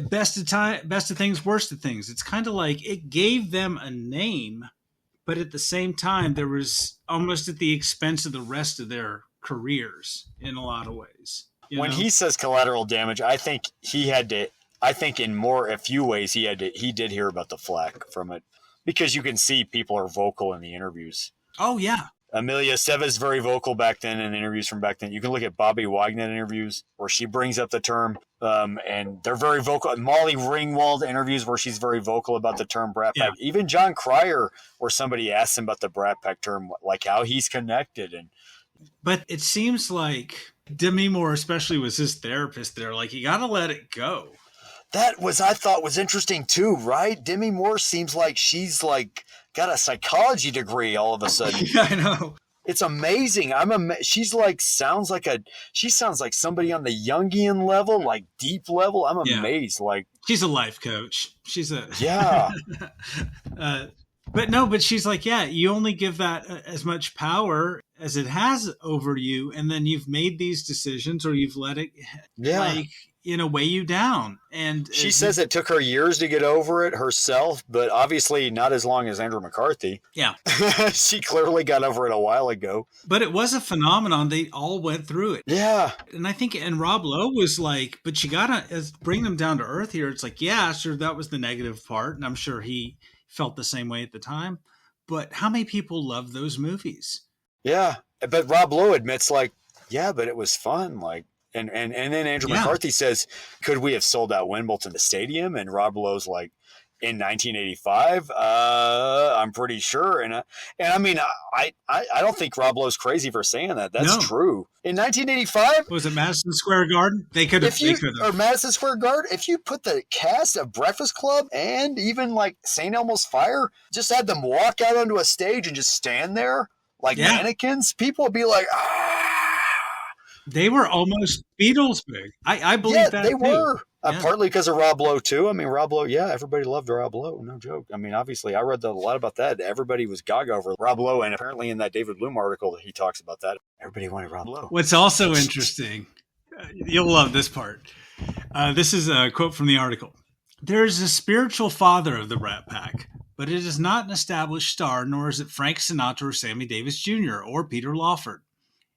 best of things, worst of things. It's kind of like it gave them a name, but at the same time, there was almost at the expense of the rest of their careers in a lot of ways. When he says collateral damage, I think he had to. I think in a few ways, he did hear about the flack from it, because you can see people are vocal in the interviews. Oh yeah. Amelia Estevez very vocal back then in interviews from back then. You can look at Bobby Wagner interviews where she brings up the term, and they're very vocal. Molly Ringwald interviews where she's very vocal about the term Brat Pack. Yeah. Even John Cryer, where somebody asks him about the Brat Pack term, like how he's connected. But it seems like Demi Moore especially was his therapist there. Like, you got to let it go. That I thought was interesting too, right? Demi Moore seems like she's like got a psychology degree all of a sudden. Yeah, I know. It's amazing. She's like she sounds like somebody on the Jungian level, like deep level. I'm amazed. Like, she's a life coach. She's a yeah. But she's like, yeah, you only give that as much power as it has over you, and then you've made these decisions, or you've let it weigh you down. And she says it took her years to get over it herself, but obviously not as long as Andrew McCarthy. Yeah. She clearly got over it a while ago. But it was a phenomenon. They all went through it. Yeah. And I think, and Rob Lowe was like, but you got to bring them down to earth here. It's like, yeah, sure, that was the negative part. And I'm sure he felt the same way at the time. But how many people love those movies? Yeah. But Rob Lowe admits, like, yeah, but it was fun. Like, and then Andrew McCarthy says, could we have sold out Wimbledon the stadium? And Rob Lowe's like, in 1985, I'm pretty sure. And I mean, I don't think Rob Lowe's crazy for saying that. That's true. In 1985, was it Madison Square Garden? They could have. Or Madison Square Garden. If you put the cast of Breakfast Club and even like St. Elmo's Fire, just had them walk out onto a stage and just stand there like mannequins, people would be like, ah. They were almost Beatles big. I believe that they were. Partly because of Rob Lowe, too. I mean, Rob Lowe, everybody loved Rob Lowe. No joke. I mean, obviously, I read a lot about that. Everybody was gaga over Rob Lowe, and apparently in that David Bloom article, he talks about that. Everybody wanted Rob Lowe. What's also interesting, you'll love this part. This is a quote from the article. There is a spiritual father of the Brat Pack, but it is not an established star, nor is it Frank Sinatra or Sammy Davis Jr. or Peter Lawford.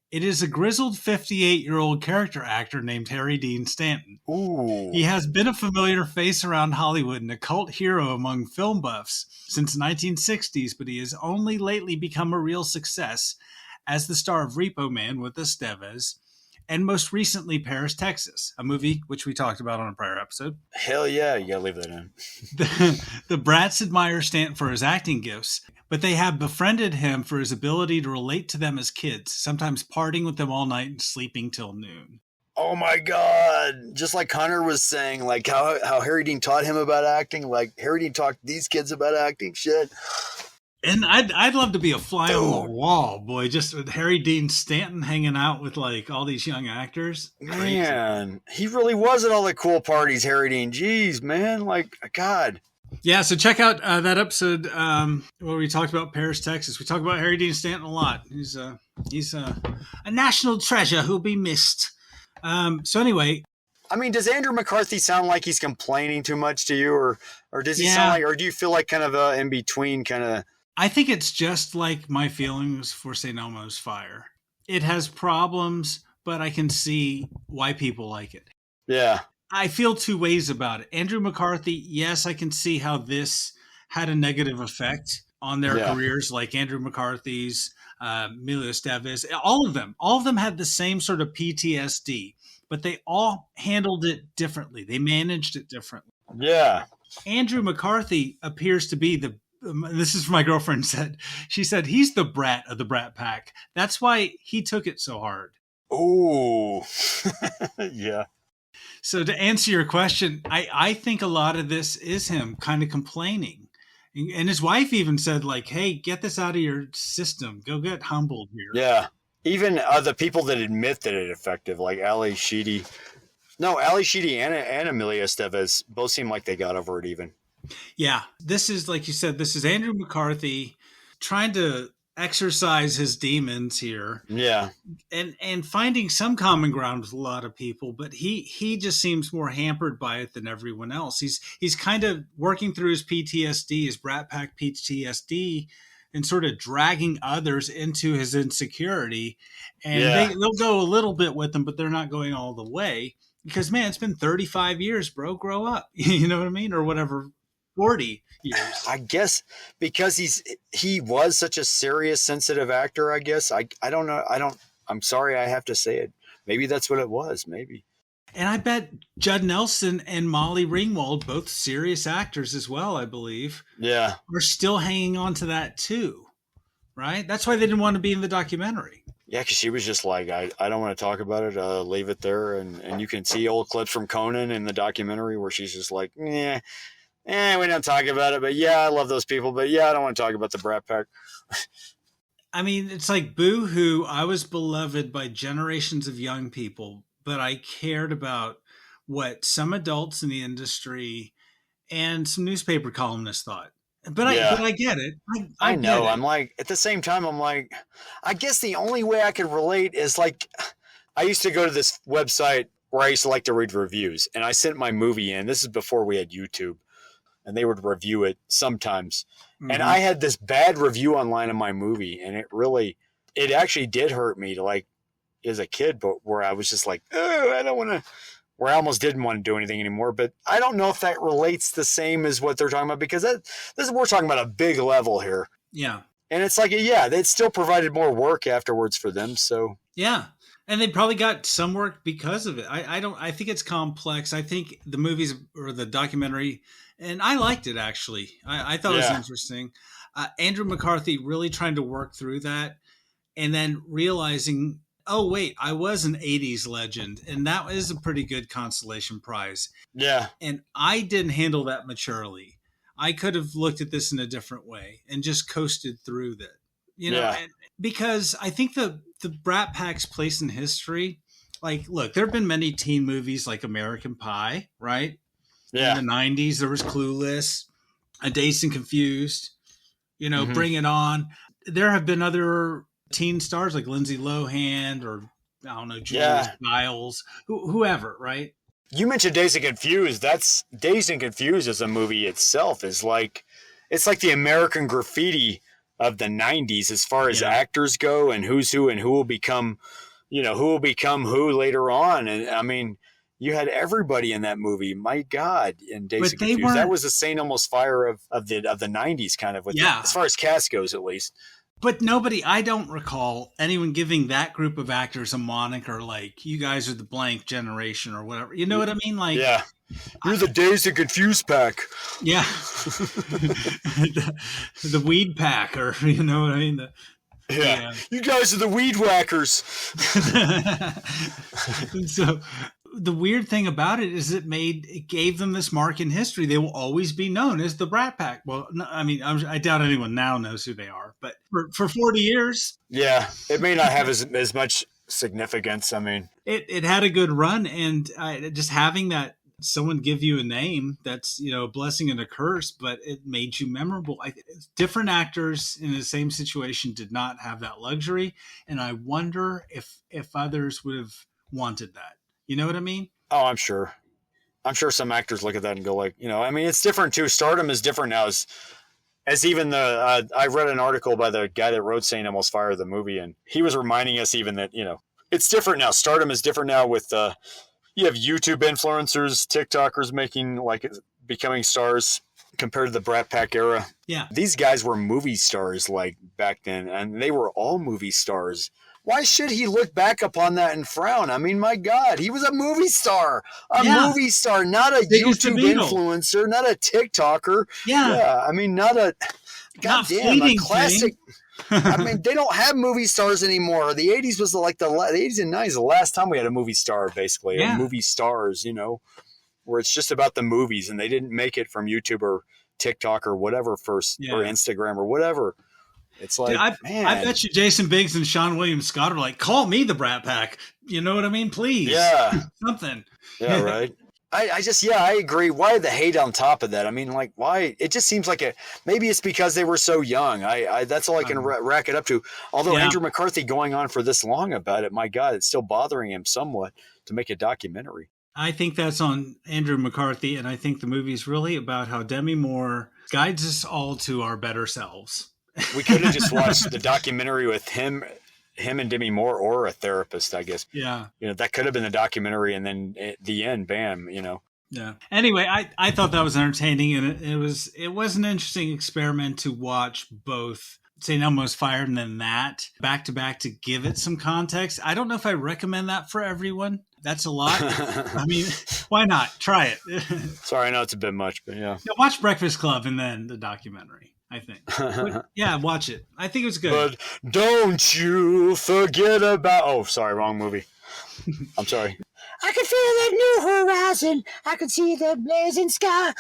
It is a grizzled 58-year-old character actor named Harry Dean Stanton. Ooh. He has been a familiar face around Hollywood and a cult hero among film buffs since the 1960s, but he has only lately become a real success as the star of Repo Man with Estevez, and most recently Paris, Texas, a movie which we talked about on a prior episode. Hell yeah, you gotta leave that in. The Brats admire Stanton for his acting gifts, but they have befriended him for his ability to relate to them as kids, sometimes partying with them all night and sleeping till noon. Oh my God. Just like Connor was saying, like how Harry Dean taught him about acting, like Harry Dean taught these kids about acting, shit. And I'd love to be a fly on the wall, boy, just with Harry Dean Stanton hanging out with like all these young actors. Man, he really was at all the cool parties, Harry Dean. Jeez, man, like, God. Yeah, so check out that episode where we talked about Paris, Texas. We talk about Harry Dean Stanton a lot. He's a national treasure who'll be missed. So anyway, I mean, does Andrew McCarthy sound like he's complaining too much to you, or does he sound like, or do you feel like kind of in between kind of? I think it's just like my feelings for St. Elmo's Fire. It has problems, but I can see why people like it. Yeah. I feel two ways about it. Andrew McCarthy, yes, I can see how this had a negative effect on their careers, like Andrew McCarthy's, Emilio Estevez, all of them had the same sort of PTSD, but they all handled it differently. They managed it differently. Yeah. Andrew McCarthy appears to be this is what my girlfriend said. She said, he's the brat of the Brat Pack. That's why he took it so hard. Oh, yeah. So to answer your question, I think a lot of this is him kind of complaining. And his wife even said, like, hey, get this out of your system. Go get humbled here. Yeah. Even the people that admit that it's effective, like Ali Sheedy. No, Ali Sheedy and Amelia Estevez both seem like they got over it even. Yeah. This is, like you said, this is Andrew McCarthy trying to exorcise his demons here. Yeah. And finding some common ground with a lot of people, but he just seems more hampered by it than everyone else. He's kind of working through his PTSD, his Brat Pack PTSD, and sort of dragging others into his insecurity. And they'll go a little bit with him, but they're not going all the way because, man, it's been 35 years, bro. Grow up. You know what I mean? Or whatever, 40 years. I guess because he was such a serious, sensitive actor, I guess. I don't know. I'm sorry I have to say it. Maybe that's what it was. Maybe. And I bet Judd Nelson and Molly Ringwald, both serious actors as well, I believe. Yeah. Are still hanging on to that too. Right? That's why they didn't want to be in the documentary. Yeah, because she was just like, I don't want to talk about it. Leave it there. And you can see old clips from Conan in the documentary where she's just like, we don't talk about it. But yeah, I love those people. But yeah, I don't want to talk about the Brat Pack. I mean, it's like Boo-hoo. I was beloved by generations of young people, but I cared about what some adults in the industry and some newspaper columnists thought. But I get it. I know. I'm like, at the same time, I'm like, I guess the only way I could relate is like, I used to go to this website where I used to like to read reviews, and I sent my movie in. This is before we had YouTube, and they would review it sometimes. Mm-hmm. And I had this bad review online of my movie, and it actually did hurt me to like, as a kid, but where I was just like, I don't want to. Where I almost didn't want to do anything anymore. But I don't know if that relates the same as what they're talking about, because we're talking about a big level here. Yeah. And it's like, it still provided more work afterwards for them. So yeah. And they probably got some work because of it. I think it's complex. I think the movies or the documentary, and I liked it actually. I thought it was interesting. Andrew McCarthy really trying to work through that and then realizing, oh, wait, I was an 80s legend, and that is a pretty good consolation prize. Yeah. And I didn't handle that maturely. I could have looked at this in a different way and just coasted through that. Because I think the Brat Pack's place in history, like, look, there have been many teen movies like American Pie, right? Yeah. In the 90s, there was Clueless, A Dazed and Confused, Bring It On. There have been other teen stars like Lindsay Lohan or I don't know, Julia Stiles, whoever, right? You mentioned Dazed and Confused. Dazed and Confused as a movie itself is like, it's like the American Graffiti of the 90s as far as actors go and who's who and who will become who later on. And I mean, you had everybody in that movie. My God, in Dazed and Confused, that was the St. Elmo's Fire of the 90s, kind of, as far as cast goes, at least. But I don't recall anyone giving that group of actors a moniker like, you guys are the blank generation or whatever. You know what I mean? Like, yeah, you're the Dazed and Confused pack. Yeah. the weed pack, or you know what I mean? Yeah. You guys are the weed whackers. So the weird thing about it is it gave them this mark in history. They will always be known as the Brat Pack. Well, no, I mean, I doubt anyone now knows who they are, but for 40 years. Yeah, it may not have as much significance. I mean, it had a good run, and just having that someone give you a name, that's, a blessing and a curse, but it made you memorable. Different actors in the same situation did not have that luxury, and I wonder if others would have wanted that. You know what I mean? Oh, I'm sure. I'm sure some actors look at that and go like, I mean, it's different too. Stardom is different now. As even I read an article by the guy that wrote St. Elmo's Fire, the movie, and he was reminding us even that, it's different now. Stardom is different now with, you have YouTube influencers, TikTokers becoming stars compared to the Brat Pack era. Yeah. These guys were movie stars like back then, and they were all movie stars. Why should he look back upon that and frown? I mean, my God, he was a movie star, movie star, not a YouTube influencer, not a TikToker. Yeah. I mean, not a classic. I mean, they don't have movie stars anymore. The 80s was the 80s and 90s, the last time we had a movie star, basically. Yeah. Movie stars, where it's just about the movies, and they didn't make it from YouTube or TikTok or whatever first, or Instagram or whatever. It's like, man. I bet you Jason Biggs and Sean William Scott are like, call me the Brat Pack. You know what I mean? Please. Yeah. Something. Yeah, right. I agree. Why the hate on top of that? I mean, like, why? It just seems like maybe it's because they were so young. That's all I can rack it up to. Although Andrew McCarthy going on for this long about it, my God, it's still bothering him somewhat to make a documentary. I think that's on Andrew McCarthy, and I think the movie is really about how Demi Moore guides us all to our better selves. We could have just watched the documentary with him and Demi Moore, or a therapist, I guess. Yeah. That could have been a documentary, and then at the end, bam, Yeah. Anyway, I thought that was entertaining, and it was an interesting experiment to watch both St. Elmo's Fire and then that back to back to give it some context. I don't know if I recommend that for everyone. That's a lot. I mean, why not? Try it. Sorry, I know it's a bit much, but yeah. Watch Breakfast Club and then the documentary, I think. But, yeah, watch it. I think it was good. But don't you forget about... Oh, sorry, wrong movie. I'm sorry. I can feel that new horizon. I can see the blazing sky.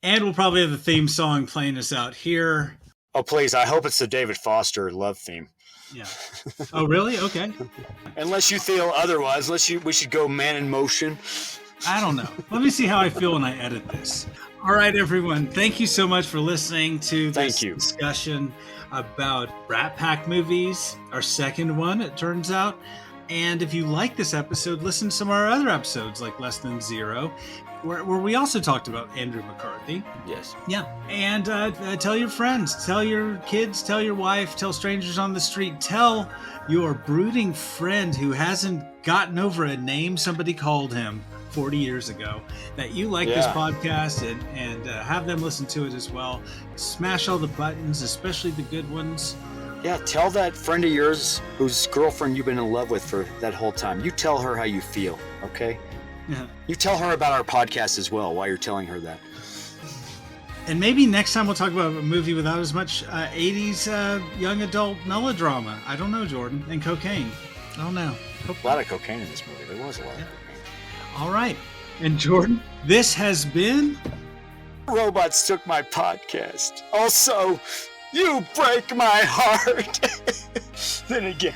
And we'll probably have the theme song playing us out here. Oh, please. I hope it's the David Foster love theme. Yeah. Oh, really? Okay. Unless you feel otherwise. We should go Man in Motion. I don't know. Let me see how I feel when I edit this. All right, everyone. Thank you so much for listening to this discussion about Brat Pack movies. Our second one, it turns out. And if you like this episode, listen to some of our other episodes like Less Than Zero, where we also talked about Andrew McCarthy. Yes. Yeah. And tell your friends, tell your kids, tell your wife, tell strangers on the street, tell your brooding friend who hasn't gotten over a name somebody called him 40 years ago that you like this podcast and have them listen to it as well. Smash all the buttons, especially the good ones. Yeah, tell that friend of yours whose girlfriend you've been in love with for that whole time. You tell her how you feel, okay? Yeah. You tell her about our podcast as well while you're telling her that. And maybe next time we'll talk about a movie without as much 80s young adult melodrama. I don't know, Jordan. And cocaine. I don't know. A lot of cocaine in this movie. There was a lot. All right. And Jordan, this has been... Robots took my podcast. Also, you break my heart. Then again,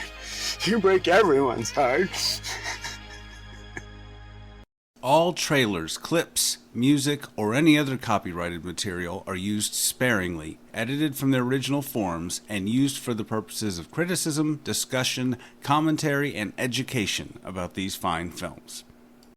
you break everyone's heart. All trailers, clips, music, or any other copyrighted material are used sparingly, edited from their original forms, and used for the purposes of criticism, discussion, commentary, and education about these fine films.